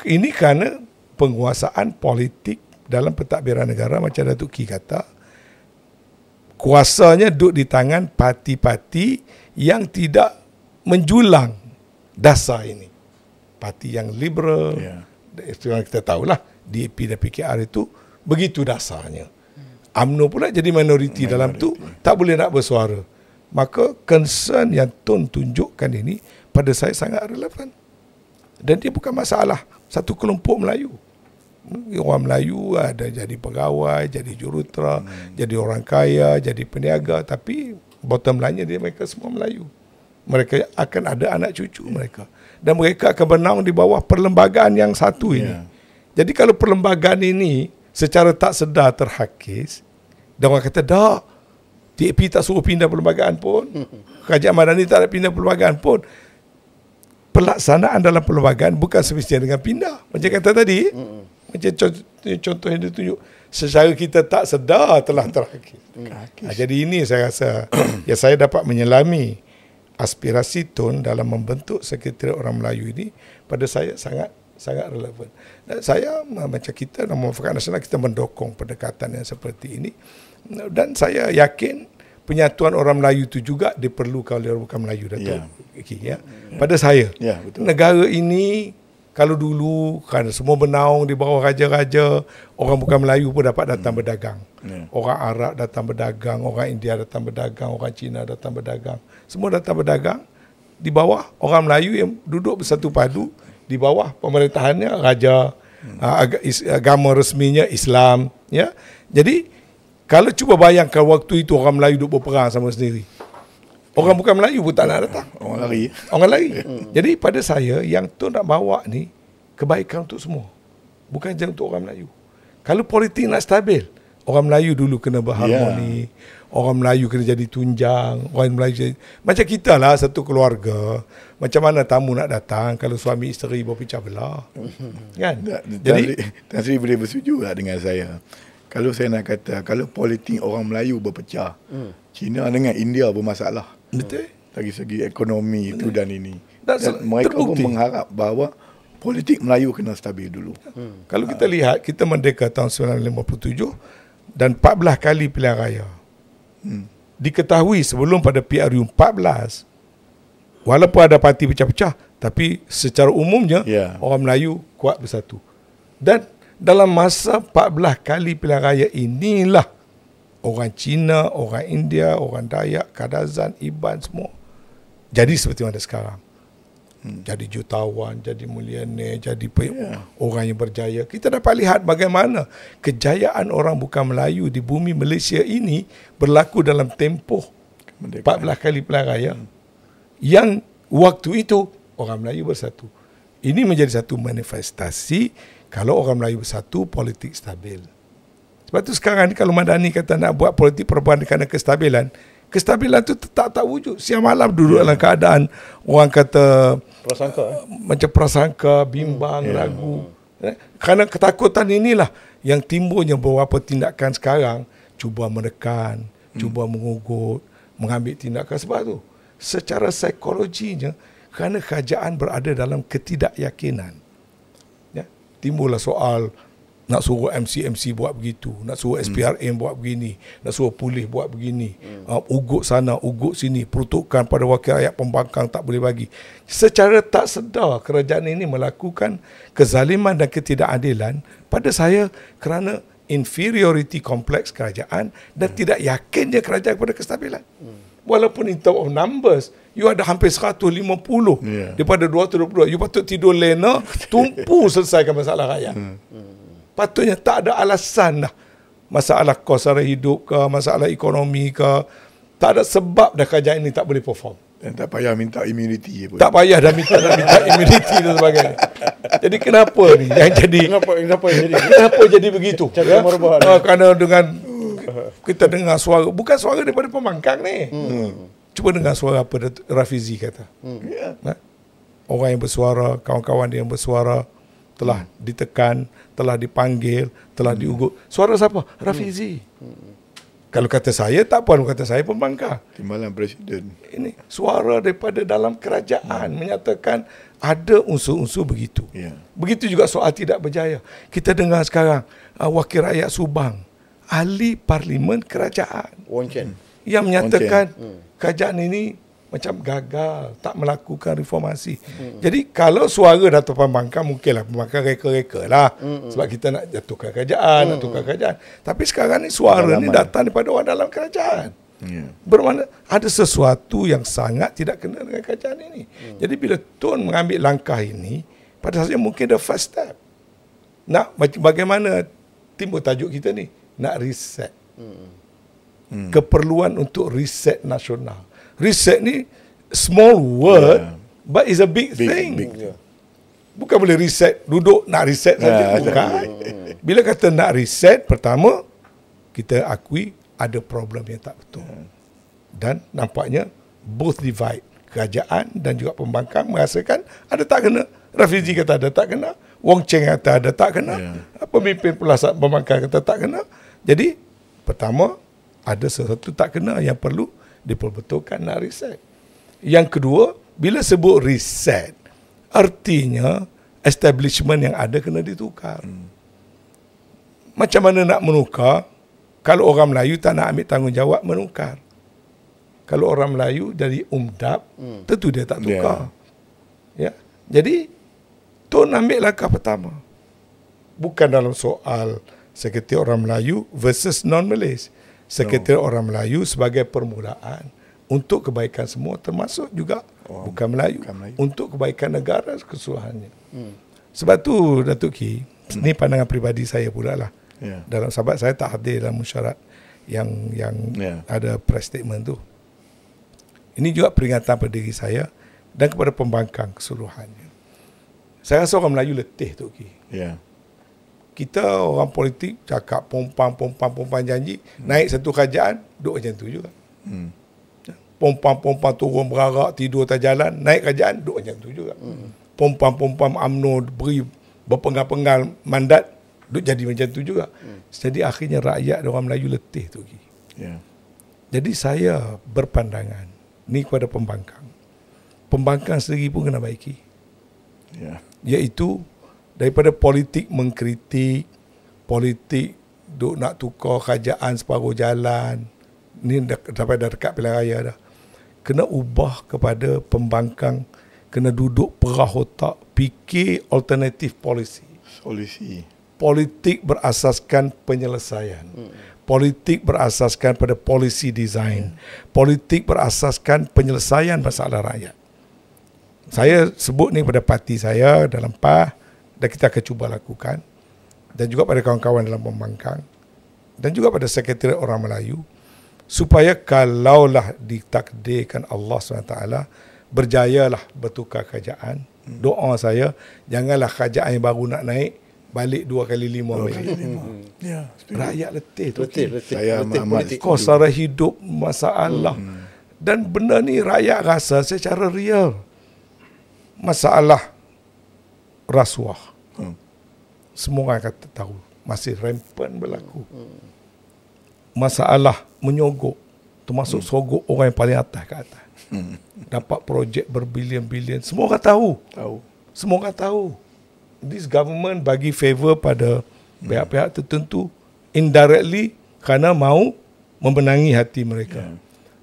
ini kerana penguasaan politik dalam pentadbiran negara, macam Datuk Ki kata, kuasanya duduk di tangan parti-parti yang tidak menjulang dasar ini. Parti yang liberal, itu yang kita tahulah, DAP dan PKR itu begitu dasarnya. UMNO pula jadi minoriti dalam tu, tak boleh nak bersuara. Maka concern yang Tun tunjukkan ini pada saya sangat relevan. Dan dia bukan masalah satu kelompok Melayu. Orang Melayu ada jadi pegawai, jadi jurutera, jadi orang kaya, jadi peniaga, tapi bottom line-nya mereka semua Melayu. Mereka akan ada anak cucu mereka. Dan mereka akan bernaung di bawah perlembagaan yang satu ini. Jadi kalau perlembagaan ini secara tak sedar terhakis, dan orang kata, dah, DAP tak suruh pindah perlembagaan pun, Kerajaan Madani tak nak pindah perlembagaan pun, pelaksanaan dalam perlembagaan bukan semestinya dengan pindah. Macam kata tadi, macam contoh yang ditunjuk, secara kita tak sedar telah terhakis. Jadi ini saya rasa yang saya dapat menyelami aspirasi Tun dalam membentuk Sekretariat Orang Melayu ini pada saya sangat relevan. Dan saya macam kita dalam Muafakat Nasional, kita mendukung pendekatan yang seperti ini. Dan saya yakin penyatuan orang Melayu itu juga diperlukan oleh orang bukan Melayu, Datuk Ki. Pada saya, betul. Negara ini kalau dulu kan semua bernaung di bawah raja-raja, orang bukan Melayu pun dapat datang berdagang. Orang Arab datang berdagang, orang India datang berdagang, orang Cina datang berdagang. Semua datang berdagang di bawah orang Melayu yang duduk bersatu padu di bawah pemerintahannya raja agama resminya Islam, ya. Jadi kalau cuba bayangkan waktu itu orang Melayu duk berperang sama sendiri. Orang bukan Melayu pun tak nak datang. Orang lari. Orang lari. Jadi pada saya yang tu nak bawa ni kebaikan untuk semua. Bukan je untuk orang Melayu. Kalau politik nak stabil, orang Melayu dulu kena berharmoni. Orang Melayu kena jadi tunjang. Orang Melayu jadi, macam kita lah satu keluarga. Macam mana tamu nak datang kalau suami isteri berpecah belah? Kan? Jadi Tan Sri boleh bersetuju tak dengan saya? Kalau saya nak kata, kalau politik orang Melayu berpecah, China dengan India bermasalah. Betul. Dari segi ekonomi itu dan ini. Dan mereka terbukti pun mengharap bahawa politik Melayu kena stabil dulu. Kalau kita lihat, kita merdeka tahun 1957 dan 14 kali pilihan raya. Diketahui sebelum pada PRU 14, walaupun ada parti pecah-pecah, tapi secara umumnya orang Melayu kuat bersatu. Dan dalam masa 14 kali pilihan raya inilah orang Cina, orang India, orang Dayak, Kadazan, Iban semua jadi seperti mana sekarang. Jadi jutawan, jadi milioner, jadi orang yang berjaya. Kita dapat lihat bagaimana kejayaan orang bukan Melayu di bumi Malaysia ini berlaku dalam tempoh 14 kali pilihan raya. Yang waktu itu orang Melayu bersatu. Ini menjadi satu manifestasi kalau orang Melayu bersatu, politik stabil. Sebab tu sekarang ni kalau Madani kata nak buat politik perubahan kerana kestabilan, kestabilan tu tak wujud. Siang malam duduk dalam keadaan orang kata prasangka, macam prasangka, bimbang, ragu. Kerana ketakutan inilah yang timbulnya beberapa tindakan sekarang, cuba menekan, cuba mengugut, mengambil tindakan. Sebab tu secara psikologinya, kerana kerajaan berada dalam ketidakyakinan, ya, timbullah soal nak suruh MC buat begitu, nak suruh SPRM buat begini, nak suruh polis buat begini, ugut sana, ugut sini, peruntukan pada wakil rakyat pembangkang tak boleh bagi. Secara tak sedar kerajaan ini melakukan kezaliman dan ketidakadilan pada saya kerana inferiority kompleks kerajaan dan tidak yakinnya kerajaan kepada kestabilan. Walaupun in terms of numbers, you ada hampir 150 daripada 222, you patut tidur lena, tumpu selesaikan masalah rakyat. Patutnya tak ada alasan dah. Masalah kos sara hidup ke, masalah ekonomi ke, tak ada sebab dah kerajaan ini tak boleh perform. Dan tak payah minta immunity pun. Tak payah dah minta immunity dan sebagainya. Jadi kenapa ni yang jadi? Kenapa jadi begitu? Kerana dengan kita dengar suara, bukan suara daripada pembangkang ni. Cuba dengar suara apa Rafizi kata. Orang yang bersuara, kawan-kawan dia yang bersuara telah ditekan, telah dipanggil, telah diugut. Suara siapa? Rafizi. Kalau kata saya, tak apa. Kata saya pembangkang. Timbalan Presiden. Ini suara daripada dalam kerajaan menyatakan ada unsur-unsur begitu. Begitu juga soal tidak berjaya. Kita dengar sekarang wakil rakyat Subang, ahli parlimen kerajaan, Wong Chen, yang menyatakan kerajaan ini macam gagal, tak melakukan reformasi. Jadi kalau suara Dato' Pembangkang, mungkinlah Pembangkang reka-reka lah. Sebab kita nak jatuhkan kerajaan, nak tukar kerajaan. Tapi sekarang ni suara ni datang daripada orang dalam kerajaan. Bermakna ada sesuatu yang sangat tidak kena dengan kerajaan ini. Jadi bila Tun mengambil langkah ini, pada saya mungkin the first step. Nak bagaimana timbul tajuk kita ni? Nak reset. Keperluan untuk reset nasional. Reset ni small word, but is a big thing. Bukan boleh reset, duduk nak reset saja. Bukan. Bila kata nak reset, pertama kita akui ada problem yang tak betul. Dan nampaknya both divide, kerajaan dan juga pembangkang merasakan ada tak kena. Rafizi kata ada tak kena, Wong Cheng kata ada tak kena, pemimpin pelasat pembangkang kata tak kena. Jadi pertama ada sesuatu tak kena yang perlu diperbetulkan, nak reset. Yang kedua, bila sebut reset, artinya establishment yang ada kena ditukar. Macam mana nak menukar kalau orang Melayu tak nak ambil tanggungjawab menukar? Kalau orang Melayu dari umdap, tentu dia tak tukar. Ya. Jadi Tun ambil langkah pertama. Bukan dalam soal Sekretariat Orang Melayu versus non-Malays. Sekretariat Orang Melayu sebagai permulaan untuk kebaikan semua, termasuk juga bukan Melayu, untuk kebaikan negara keseluruhannya. Sebab tu Datuk Ki, Ini pandangan peribadi saya pula lah. Ya. Dalam sebab saya tak hadir dalam mesyuarat yang ada press statement tu. Ini juga peringatan pada diri saya dan kepada pembangkang keseluruhannya. Saya rasa orang Melayu letih tu. Ya. Kita orang politik cakap pompang janji, naik satu kerajaan, duduk macam tu juga. Pompang turun berarak, tidur atas jalan, naik kerajaan, duduk macam tu juga. Pompang UMNO beri berpenggal-penggal mandat, duduk jadi macam tu juga. Jadi akhirnya rakyat orang Melayu letih tu. Ya. Jadi saya berpandangan ni kepada pembangkang. Pembangkang sendiri pun kena baiki. Ya. Iaitu daripada politik mengkritik, politik duk nak tukar kerajaan separuh jalan. Ni sampai dah dekat pilihan raya dah. Kena ubah kepada pembangkang, kena duduk perah otak, fikir alternatif polisi. Solusi. Politik berasaskan penyelesaian. Politik berasaskan pada policy design. Politik berasaskan penyelesaian masalah rakyat. Saya sebut ni pada parti saya dalam PAH dan kita akan cuba lakukan, dan juga pada kawan-kawan dalam pembangkang dan juga pada Sekretariat Orang Melayu, supaya kalaulah ditakdirkan Allah SWT berjayalah bertukar kerajaan. Doa saya janganlah kerajaan yang baru nak naik balik 2x5 balik. Ya. Rakyat letih tu. Letih Saya amat Kos sara hidup masalah. Dan benda ni rakyat rasa secara real. Masalah rasuah. Semua orang kata tahu. Masih rampant berlaku. Masalah menyogok. Termasuk sogok orang yang paling atas ke atas. Dapat projek berbilion-bilion. Semua orang tahu. Semua orang tahu. This government bagi favor pada pihak-pihak tertentu indirectly kerana mahu memenangi hati mereka.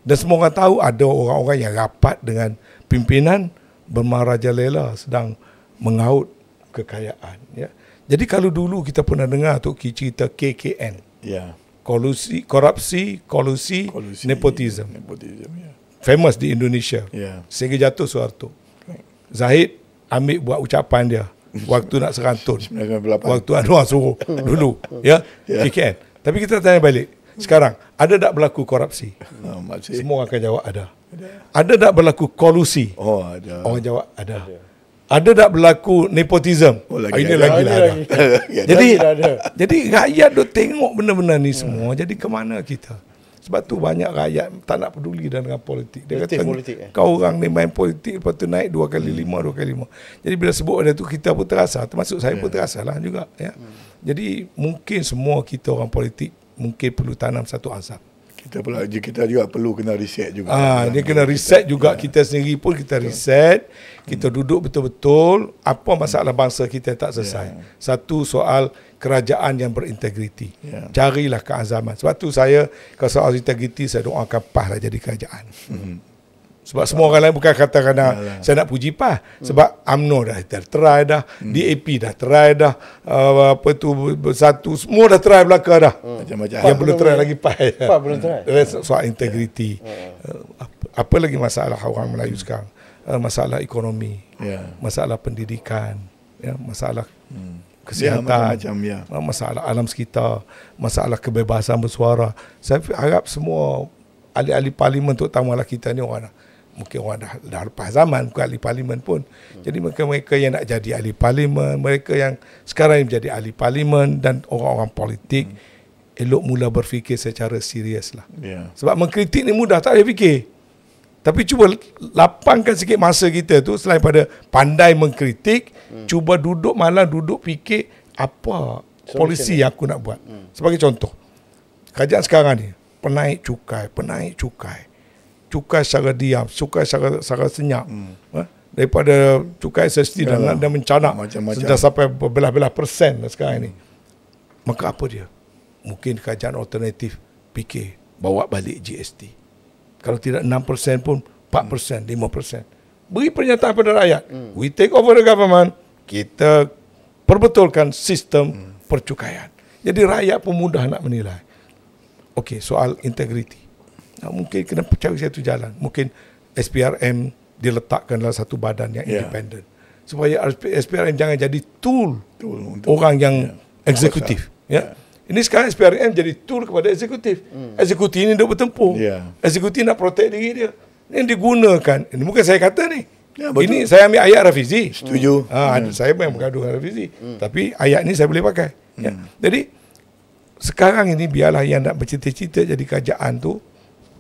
Dan semua orang tahu ada orang-orang yang rapat dengan pimpinan bermarajalela sedang mengaut kekayaan. Ya. Jadi kalau dulu kita pernah dengar Tok Ki cerita KKN. Ya. Korupsi, kolusi, nepotism. Ya. Famous di Indonesia. Ya. Sehingga jatuh Soeharto. Zahid ambil buat ucapan dia waktu nak serantun. 1998. Waktu Anwar suruh dulu. Ya. KKN. Tapi kita tanya balik. Sekarang, ada tak berlaku korupsi? Semua orang akan jawab ada. Ada tak berlaku kolusi? Oh, ada. Orang jawab ada. Ada tak berlaku nepotism? Oh, lagi Ini ada. lagi lah ada. Lagi Jadi rakyat duk tengok benda-benda ni semua. Jadi ke mana kita? Sebab tu banyak rakyat tak nak peduli dengan politik. Dia Letih kata politik, kau orang ni main politik, lepas tu naik 2x5. Jadi bila sebut benda tu kita pun terasa, termasuk saya pun terasa lah juga. Ya. Jadi mungkin semua kita orang politik mungkin perlu tanam satu azab. Kita juga perlu kena reset juga. Dia kena reset juga. Kita sendiri pun kita reset. Kita duduk betul-betul apa masalah bangsa kita tak selesai. Satu, soal kerajaan yang berintegriti. Carilah keazaman. Sebab tu saya kalau soal integriti saya doakan PAH lah jadi kerajaan. Sebab semua orang lain bukan kata kerana saya nak puji PAH. Sebab UMNO dah try dah, DAP dah try dah, Bersatu semua dah try belaka dah. Macam-macam. Yang belum try lagi PAH. PAH belum try. Soal integriti. Apa lagi masalah orang Melayu sekarang? Masalah ekonomi, masalah pendidikan, masalah kesihatan, masalah alam sekitar, masalah kebebasan bersuara. Saya harap semua ahli-ahli parlimen, terutamanya kita ni orang mungkin orang dah lepas zaman, bukan ahli parlimen pun. Jadi mereka yang nak jadi ahli parlimen, mereka yang sekarang menjadi ahli parlimen dan orang-orang politik, elok mula berfikir secara serius lah. Sebab mengkritik ni mudah, tak boleh fikir. Tapi cuba lapangkan sikit masa kita tu, selain pada pandai mengkritik, cuba duduk malam, duduk fikir apa polisi yang aku nak buat. Sebagai contoh, kerajaan sekarang ni penaik cukai secara diam, cukai secara senyap. Daripada cukai SST dan mencanak sudah sampai berbelah-belah persen sekarang ni. Maka apa dia? Mungkin kerajaan alternatif fikir bawa balik GST. Kalau tidak 6% pun 4%, 5%. Beri pernyataan pada rakyat. We take over the government. Kita perbetulkan sistem percukaian. Jadi rakyat pun mudah nak menilai. Okey, soal integriti. Mungkin kena cari satu jalan. Mungkin SPRM diletakkan dalam satu badan yang independen. supaya SPRM jangan jadi tool untuk orang yang eksekutif. Ya. Ini sekarang SPRM jadi tool kepada eksekutif. Eksekutif ini duk bertempur. Eksekutif nak protect diri dia. Ini digunakan. Ini bukan saya kata ni. Ini saya ambil ayat Rafizi. Setuju. Saya memang bergaduh dengan Rafizi. Tapi ayat ni saya boleh pakai. Ya. Jadi sekarang ini biarlah yang nak bercita-cita jadi kerajaan tu,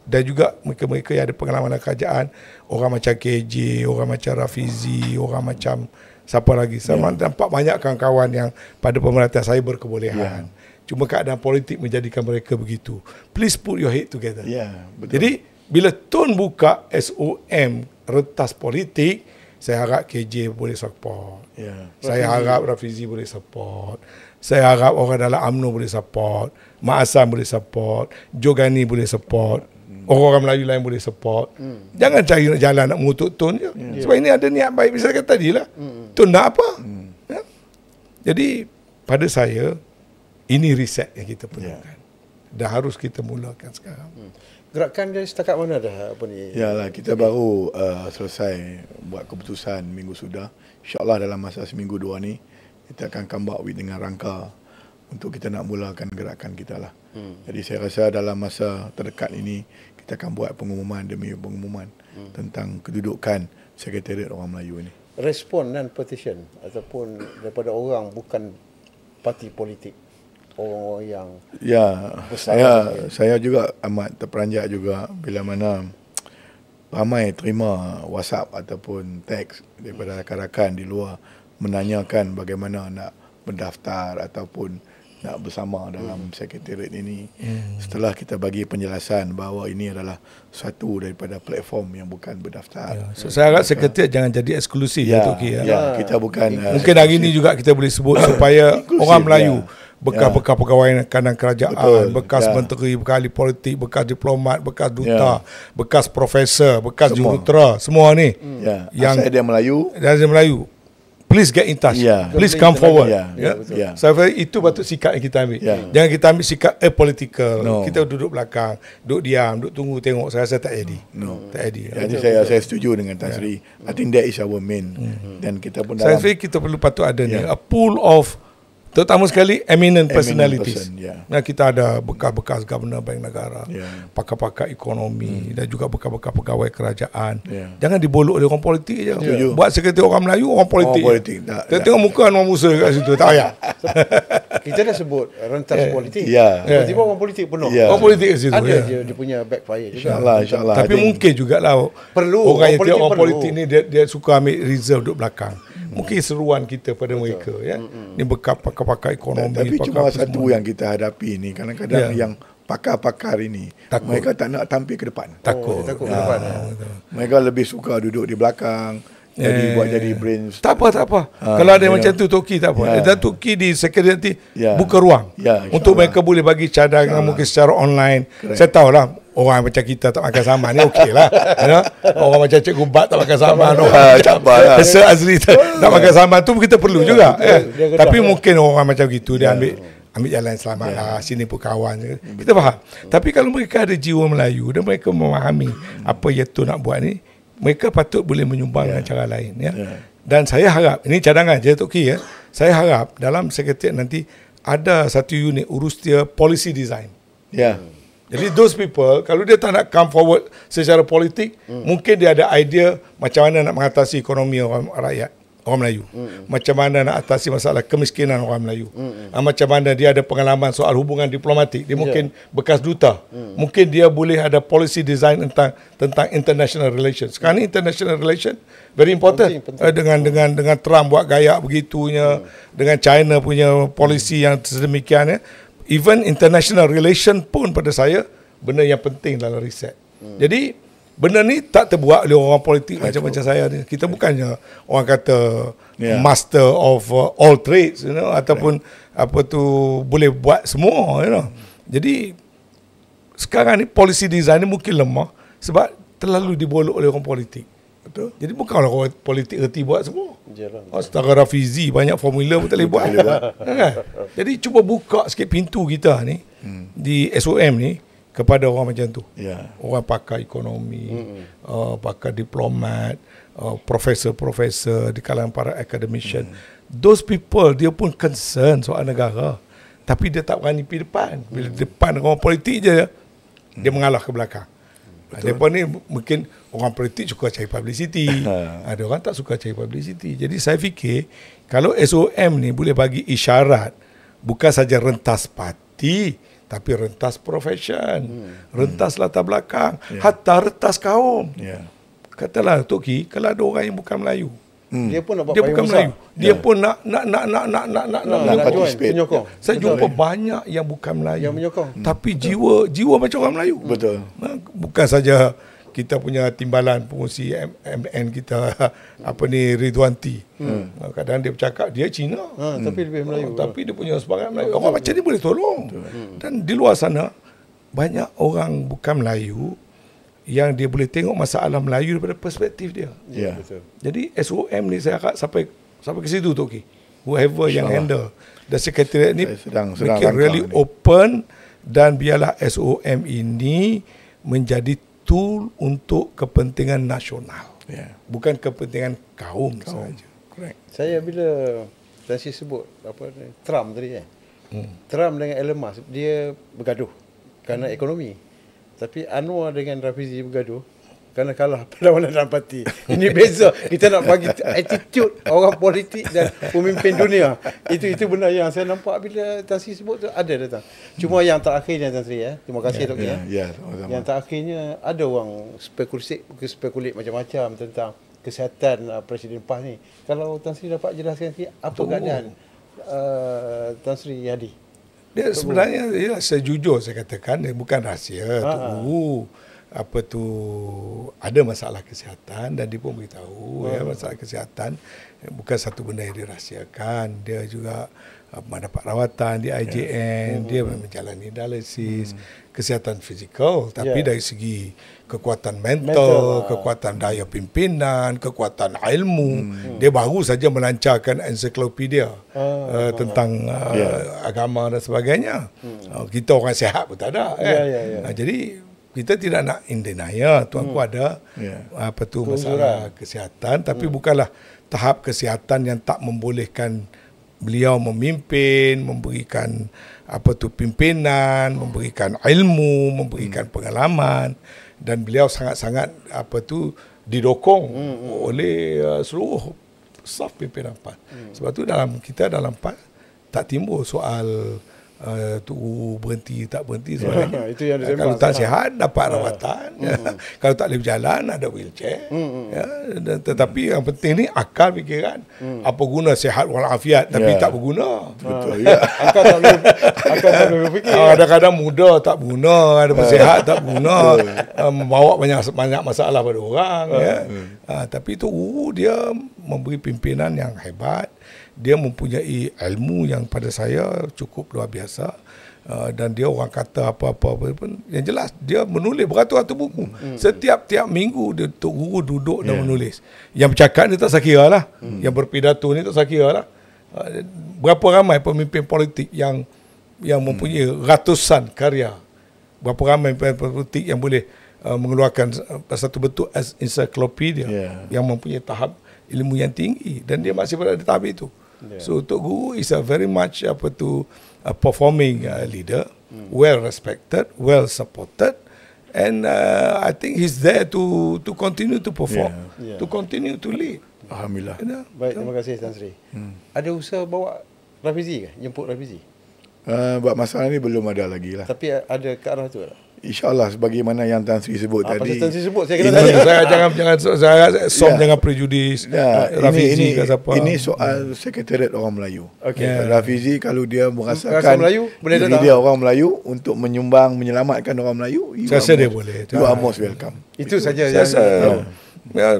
dan juga mereka-mereka yang ada pengalaman dalam kerajaan, orang macam KJ, orang macam Rafizi, orang macam siapa lagi. Saya nampak banyak kawan-kawan yang pada pemerhatian saya berkebolehan. Cuma keadaan politik menjadikan mereka begitu. Please put your head together. Betul. Jadi bila Tun buka SOM rentas politik, saya harap KJ boleh support. Saya harap Rafizi boleh support. Saya harap orang dalam UMNO boleh support. Mak Hassan boleh support. Jogani boleh support. Orang Melayu lain boleh support. Jangan cari jalan nak mengutuk Tun je. Sebab ini ada niat baik. Saya kata tadi lah. Tun nak apa? Ya? Jadi pada saya, ini riset yang kita perlukan. Dah harus kita mulakan sekarang. Gerakan dari setakat mana dah apa ni? Yalah, kita baru selesai buat keputusan minggu sudah. InsyaAllah dalam masa seminggu dua ni kita akan come back dengan rangka untuk kita nak mulakan gerakan kita lah. Jadi saya rasa dalam masa terdekat ini kita akan buat pengumuman demi pengumuman tentang kedudukan Sekretariat Orang Melayu ini. Respon dan petition ataupun daripada orang bukan parti politik, orang yang saya juga amat terperanjat juga bila mana ramai terima WhatsApp ataupun teks daripada rakan-rakan di luar menanyakan bagaimana nak mendaftar ataupun nak bersama dalam sekretariat ini. Setelah kita bagi penjelasan bahawa ini adalah satu daripada platform yang bukan berdaftar. So, saya harap sekretariat jangan jadi eksklusif untuk kita bukan mungkin hari ini juga kita boleh sebut supaya orang Melayu, bekas-bekas pegawai kanan kerajaan, bekas menteri, bekas ahli politik, bekas diplomat, bekas duta, bekas profesor, bekas jurutera, semua ni yang asal dia Melayu, please get in touch. Please come forward. Saya rasa itu patut sikap yang kita ambil. Jangan kita ambil sikap apolitical. Kita duduk belakang, duduk diam, duduk tunggu tengok. Saya rasa tak edit. Tak edit. Jadi saya setuju dengan Tan Sri. I think that is our main. Dan kita pun saya rasa kita perlu patut ada ni a pool of terutama sekali eminent personalities. Nah, kita ada bekas-bekas Governor Bank Negara, pakar-pakar ekonomi dan juga bekas-bekas pegawai kerajaan. Jangan dibolok oleh orang politik je. Buat sekretariat Orang Melayu, orang politik. Kita tengok muka Anwar Musa kat situ, tak payah. Kita dah sebut rentas politik. Tiba-tiba orang politik penuh. Orang politik kat situ. Ada dia punya backfire juga. InsyaAllah. Tapi mungkin jugalah perlu orang yang orang politik ni dia suka ambil reserve duduk belakang. Mungkin seruan kita pada mereka ni bekas pakar-pakar ekonomi. Tapi cuma satu yang kita hadapi ni, kadang-kadang yang pakar-pakar ini mereka tak nak tampil ke depan. Takut ke depan. Mereka lebih suka duduk di belakang. Jadi buat jadi brain. Tak apa. Kalau ada macam tu Toki tak apa. Dan Toki di sekretariat buka ruang untuk mereka boleh bagi cadangan mungkin secara online. Saya tahulah orang macam kita tak makan saman ni okey lah. Orang macam Cikgu Bat tak makan saman. Sir Azri tak makan saman tu kita perlu juga. Tapi mungkin orang macam gitu dia ambil jalan selamat lah. Sini pun kawan. Kita faham. Tapi kalau mereka ada jiwa Melayu dan mereka memahami apa yang tu nak buat ni, mereka patut boleh menyumbang dengan cara lain. Dan saya harap, ini cadangan je Tok Ki, saya harap dalam sekretariat nanti ada satu unit urus dia policy design. Jadi those people, kalau dia tak nak come forward secara politik, mungkin dia ada idea macam mana nak mengatasi ekonomi orang Melayu. Macam mana nak atasi masalah kemiskinan orang Melayu. Macam mana dia ada pengalaman soal hubungan diplomatik. Dia mungkin bekas duta. Mungkin dia boleh ada policy design tentang international relations. Sekarang ni international relation very important. Dengan Trump buat gaya begitunya, dengan China punya policy yang sedemikian. Even international relation pun pada saya benda yang penting dalam riset. Jadi benda ni tak terbuat oleh orang politik macam saya ni. Kita bukannya orang kata master of all trades, ataupun apa tu boleh buat semua, Jadi sekarang ni policy design ni mungkin lemah sebab terlalu dibolok oleh orang politik. Betul. Jadi bukanlah orang politik reti buat semua. Setara Rafizi banyak formula pun tak boleh buat. Jadi cuba buka sikit pintu kita ni di SOM ni. kepada orang macam tu. Ya. Orang pakar ekonomi, pakar diplomat, profesor-profesor di kalangan para academician. Those people, dia pun concern soal negara. Tapi dia tak berani pergi depan. Bila depan orang politik je, dia mengalah ke belakang. Mereka ni mungkin orang politik suka cari publicity. Ada orang tak suka cari publicity. Jadi saya fikir, kalau SOM ni boleh bagi isyarat, bukan saja rentas parti, tapi rentas profession, rentas latar belakang, hatta rentas kaum. Katalah Tok Ki, kalau ada orang yang bukan Melayu, dia pun nak buat dia payung bukan besar. Melayu, dia pun nak participate. menyokong. Saya jumpa banyak yang bukan Melayu, Yang menyokong. tapi jiwa macam orang Melayu. Betul. Bukan saja kita punya timbalan pengurusi MN kita Ridwanti. Kadang dia bercakap dia Cina, Tapi lebih Melayu. tapi dia punya sebagai Melayu. Orang macam ni boleh tolong. Dan di luar sana banyak orang bukan Melayu yang dia boleh tengok masalah Melayu daripada perspektif dia. Ya. Betul. Jadi SOM ni saya harap sampai ke situ Tok Ki. Whoever yang handle the secretariat ni Sedang make it really ni. open, dan biarlah SOM ini menjadi tool untuk kepentingan nasional. Ya. Bukan kepentingan kaum sahaja. Correct. Saya bila Tan Sri sebut Trump tadi Trump dengan Elon Musk dia bergaduh kerana ekonomi. Tapi Anwar dengan Rafizi bergaduh kerana kalah perlawanan dalam parti. Ini beza. Kita nak bagi attitude orang politik dan pemimpin dunia. Itu benda yang saya nampak bila Tan Sri sebut tu ada datang. Cuma yang terakhirnya Tan Sri terima kasih Tok Ki. Sama-sama. Yang terakhirnya ada orang spekulit macam-macam tentang kesihatan Presiden PAS ni. Kalau Tan Sri dapat jelaskan sikit apa keadaan Tan Sri Hadi? Dia sebenarnya sejujur saya katakan, dia bukan rahsia. Tok Guru ada masalah kesihatan, dan dia pun beritahu masalah kesihatan bukan satu benda yang dirahsiakan. Dia juga mendapat rawatan di IJN, dia menjalani dialisis, kesihatan fizikal, tapi dari segi kekuatan mental, kekuatan daya pimpinan, kekuatan ilmu, dia baru saja melancarkan ensiklopedia tentang agama dan sebagainya. Kita orang sihat pun tak ada. Jadi kita tidak nak in denial, tuanku ada masalah kesihatan, tapi bukanlah tahap kesihatan yang tak membolehkan beliau memimpin, memberikan pimpinan, memberikan ilmu, memberikan pengalaman, dan beliau sangat-sangat didokong oleh seluruh staf pimpinan PAS. Sebab tu dalam PAS tak timbul soal tu berhenti tak berhenti sebagainya. Itu yang kalau tak sihat dapat rawatan, kalau tak boleh berjalan ada wheelchair. Tetapi yang penting ni akal fikiran. Apa guna sihat walafiat tapi tak berguna. Betul juga. Akal tak boleh berfikir. Kadang-kadang muda tak berguna, ada sihat tak berguna, membawa banyak masalah pada orang. Tapi tu dia memberi pimpinan yang hebat. Dia mempunyai ilmu yang pada saya cukup luar biasa, dan dia orang kata apa-apa pun yang jelas dia menulis beratus-ratus buku. Setiap minggu dia Tok Guru duduk dan menulis. Yang bercakap ni tak saya kira lah, yang berpidato ni tak saya kira lah. Berapa ramai pemimpin politik yang mempunyai ratusan karya, berapa ramai pemimpin politik yang boleh mengeluarkan satu bentuk as encyclopedia yang mempunyai tahap ilmu yang tinggi, dan dia masih berada di tahap itu. So Tok Guru is a very much performing leader, well respected, well supported, and I think he's there to continue to perform, to continue to lead. Alhamdulillah. Baik, terima kasih Tan Sri. Ada usaha bawa Rafizi ke? Jemput Rafizi? Buat masalah ni belum ada lagi lah. Tapi ada ke arah tu tak? InsyaAllah sebagaimana yang Tan Sri sebut tadi. Pasal Tan Sri sebut, saya kena tanya. Jangan prejudis. Rafizi ke siapa. Ini soal sekretariat orang Melayu. Rafizi kalau dia merasakan rasa Melayu, boleh diri datang. dia orang Melayu untuk menyumbang, menyelamatkan orang Melayu, Saya rasa dia boleh. You are most welcome. Itu saja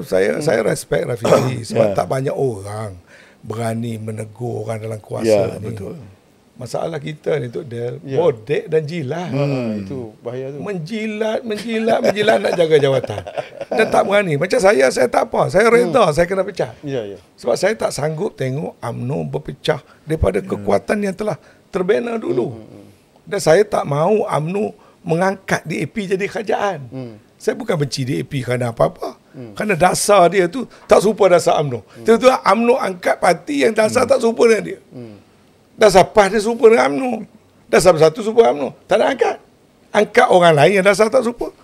Saya respect Rafizi sebab tak banyak orang berani menegur orang dalam kuasa ni. Betul. Masalah kita ni Tok Del, bodek dan jilat. Itu bahaya tu. Menjilat nak jaga jawatan. Dan tak berani. Macam saya tak apa. Saya reda saya kena pecah. Sebab saya tak sanggup tengok UMNO berpecah daripada kekuatan yang telah terbina dulu. Dan saya tak mahu UMNO mengangkat DAP jadi kerajaan. Saya bukan benci DAP kerana apa-apa. Kerana dasar dia tu tak serupa dasar UMNO. Tentu UMNO angkat parti yang dasar tak serupa dengan dia. Dasar PAS dia serupa dengan UMNO. Dasar Bersatu serupa UMNO. Tak nak angkat. Angkat orang lain yang dasar tak serupa.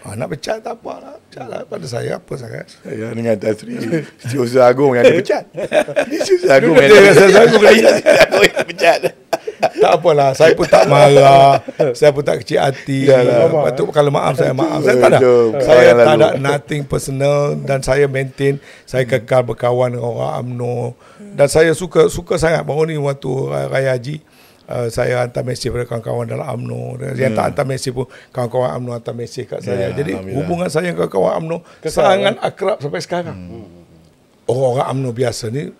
Nak pecat tak apa lah. Pecat lah. Pada saya apa sangat. Saya dengan Tan Sri Setiausaha Agung yang dipecat. Ini Setiausaha Agung yang dipecat. Tak apalah. Saya pun tak marah. Saya pun tak kecil hati. Patut kalau maaf saya maaf. Saya tak ada. Saya tak ada nothing personal. Dan saya maintain. Saya kekal berkawan dengan orang UMNO. Dan saya suka sangat. Baru ni waktu Raya Haji, saya hantar mesej pada kawan-kawan dalam UMNO. Yang tak hantar mesej pun kawan-kawan UMNO hantar mesej kat saya. Jadi hubungan saya dengan kawan-kawan UMNO sangat akrab sampai sekarang. Orang-orang UMNO biasa ni,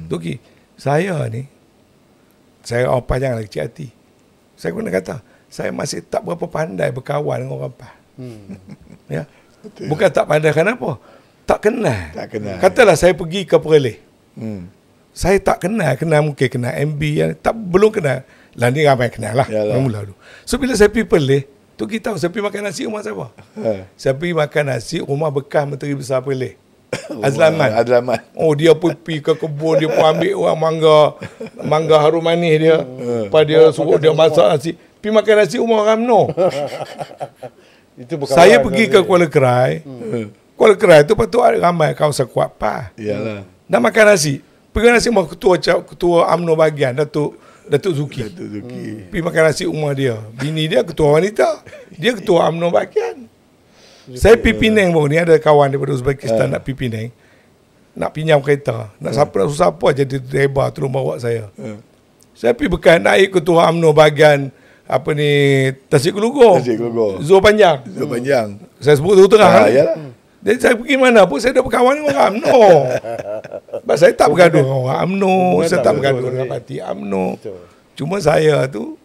Tuki, saya ni, saya orang PAS janganlah kecil hati. Saya guna kata, saya masih tak berapa pandai berkawan dengan orang PAS. Ya. Bukan tak pandai, kenapa? Tak kenal. Katalah saya pergi ke Perlis. Saya tak kenal mungkin kenal MB yang belum kenal. Lah ni ramai kenal lah. Mula dulu. So bila saya pergi Perlis, tu kita tahu saya pergi makan nasi rumah siapa? Saya pergi makan nasi rumah bekas Menteri Besar Perlis. Azlaman. Oh, dia pun pergi ke kebun, dia pun ambil orang mangga harum manis dia. Lepas dia suruh dia masak nasi. Pergi makan nasi rumah orang UMNO. Saya pergi ke Kuala Kerai. Kuala Kerai tu patut ramai kawasan kuat PAS. Iyalah. Dah makan nasi. Pergi nasi rumah ketua UMNO bahagian Datuk Zuki. Pergi makan nasi rumah dia. Bini dia ketua wanita. Dia ketua UMNO bahagian. Saya pergi Penang baru ni, ada kawan daripada Uzbekistan nak pergi Penang. Nak pinjam kereta. Nak susah apa jadi driver tolong bawa saya. Saya pergi bekan naik ketua UMNO bahagian Tasik Kelugur. Zul Panjang. Saya sebut terang. Jadi saya pergi mana pun saya dah berkawan dengan orang UMNO. Sebab saya tak bergaduh dengan orang UMNO, saya tak bergaduh dengan parti UMNO. Cuma saya tu,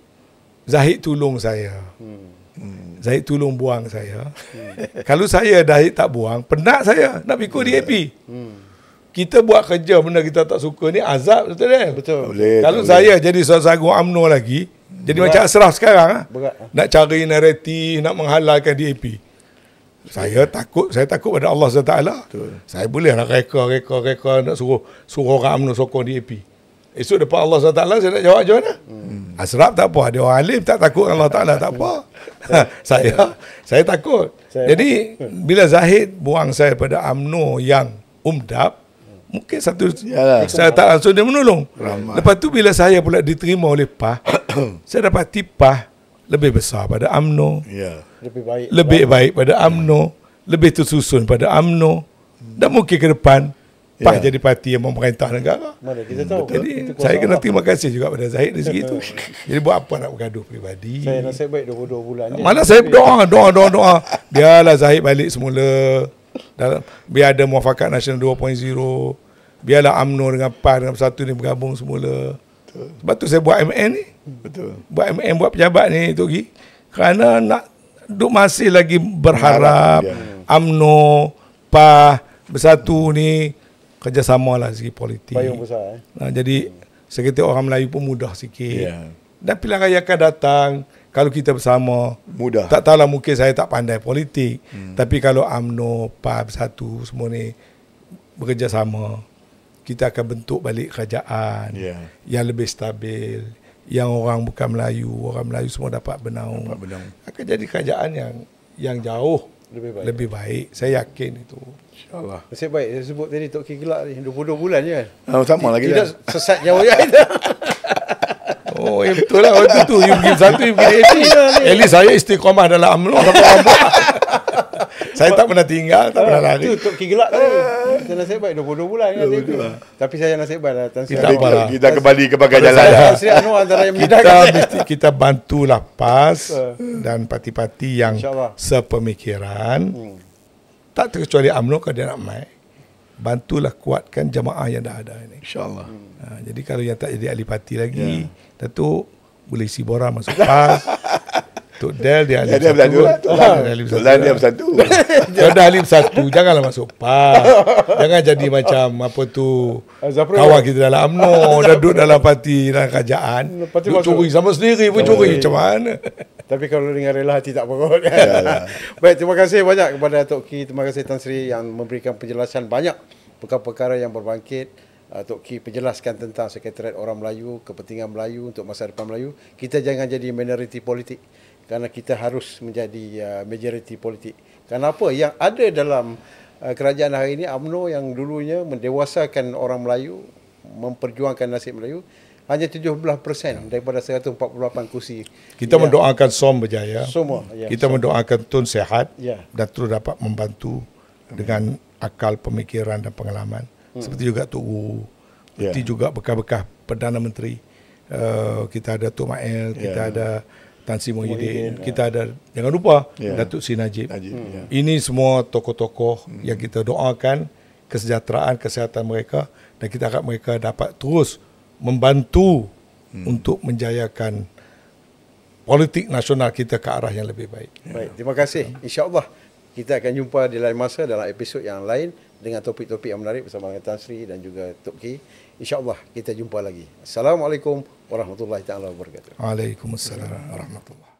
Zahid tolong saya. Zahid tolong buang saya. Kalau Zahid tak buang, penat saya nak ikut DAP. Kita buat kerja benda kita tak suka ni azab, betul kan? Betul. Kalau saya jadi seorang UMNO lagi, jadi macam Ashraf sekarang, nak cari naratif, nak menghalalkan DAP. Saya takut pada Allah SWT. Saya boleh nak reka nak suruh orang UMNO sokong DAP. Esok depan Allah SWT saya nak jawab macam mana? Ashraf tak apa, dia orang alim tak takut Allah Ta'ala, tak apa. saya takut. Jadi bila Zahid buang saya pada UMNO yang umdap, mungkin saya tak langsung dia menolong. Lepas tu bila saya pula diterima oleh PAS, saya dapati PAS lebih besar pada UMNO. Lebih baik pada UMNO, lebih tersusun pada UMNO, dan mungkin ke depan PAS jadi parti yang memerintah negara. Mana kita tahu. Jadi saya kena terima kasih juga pada Zahid dari segi itu. Jadi buat apa nak bergaduh peribadi. Saya nasib baik 22 bulan je. Mana saya doa. Biarlah Zahid balik semula. Biar ada Muafakat Nasional 2.0. Biarlah UMNO dengan PAS dengan Bersatu ni bergabung semula. Sebab tu saya buat MN ni. Buat MN, buat pejabat ni Tok Gi. Kerana nak masih lagi berharap UMNO, PAS, Bersatu ni kerjasama lah segi politik. Payung besar. Jadi sekretar orang Melayu pun mudah sikit. Dan pilihan raya akan datang. Kalau kita bersama, mudah. Tak tahulah, mungkin saya tak pandai politik. Tapi kalau UMNO, PAS, Bersatu semua ni bekerjasama, kita akan bentuk balik kerajaan yang lebih stabil, yang orang bukan Melayu, orang Melayu semua dapat bernaung. Akan jadi kerajaan yang jauh lebih baik. Saya yakin itu. InsyaAllah. Nasib baik saya sebut tadi Tok Ki gelak ni 22 bulan je kan. Sama lagi tidak sesat jauh je. Oh, betul lah. Waktu tu you pergi Bersatu, you pergi DAP. At least saya istiqamah dalam UMNO sampai orang buat. Saya tak pernah tinggal, tak pernah lari. Itu Tok Ki gelak tadi. Kita nasib baik 22 bulan kan. Tapi saya nasib baik lah. Kita kembali ke bagai jalan. Sri Anwar antara yang kita bantulah PAS dan parti-parti yang sepemikiran. Tak terkecuali UMNO kalau dia nak main. Bantulah kuatkan jamaah yang dah ada ini. InsyaAllah. Jadi kalau yang tak jadi ahli parti lagi, Datuk boleh isi Bora masuk PAS. Tok Del dia ahli Bersatu. Tok Del dia Bersatu. Kalau dah ahli Bersatu, janganlah masuk PAS. Jangan jadi macam apa tu, kawan kita dalam UMNO, dah duduk dalam parti dalam kerajaan. Duduk curi sama sendiri pun curi. Macam mana? Tapi kalau dengan rela hati tak apa kot. Baik, terima kasih banyak kepada Tok Ki, terima kasih Tan Sri yang memberikan penjelasan banyak perkara-perkara yang berbangkit. Tok Ki penjelaskan tentang Sekretariat Orang Melayu, kepentingan Melayu untuk masa depan Melayu. Kita jangan jadi minoriti politik, kerana kita harus menjadi majoriti politik. Kenapa? Yang ada dalam kerajaan hari ini, UMNO yang dulunya mendewasakan orang Melayu, memperjuangkan nasib Melayu, hanya 17% daripada 148 kursi. Kita mendoakan SOM berjaya. Semua. Kita mendoakan Tun sehat Ya. dan terus dapat membantu dengan akal pemikiran dan pengalaman. Seperti juga Tok Wu, seperti juga bekas-bekas Perdana Menteri. Kita ada Tok Mael, kita ada Tan Sri Muhyiddin, kita ada, jangan lupa, Datuk Sri Najib. Ini semua tokoh-tokoh yang kita doakan kesejahteraan, kesihatan mereka, dan kita harap mereka dapat terus membantu untuk menjayakan politik nasional kita ke arah yang lebih baik. Baik, terima kasih. InsyaAllah kita akan jumpa di lain masa dalam episod yang lain dengan topik-topik yang menarik bersama dengan Tan Sri dan juga Tok Ki. InsyaAllah kita jumpa lagi. Assalamualaikum warahmatullahi taala wabarakatuh. Waalaikumsalam warahmatullahi.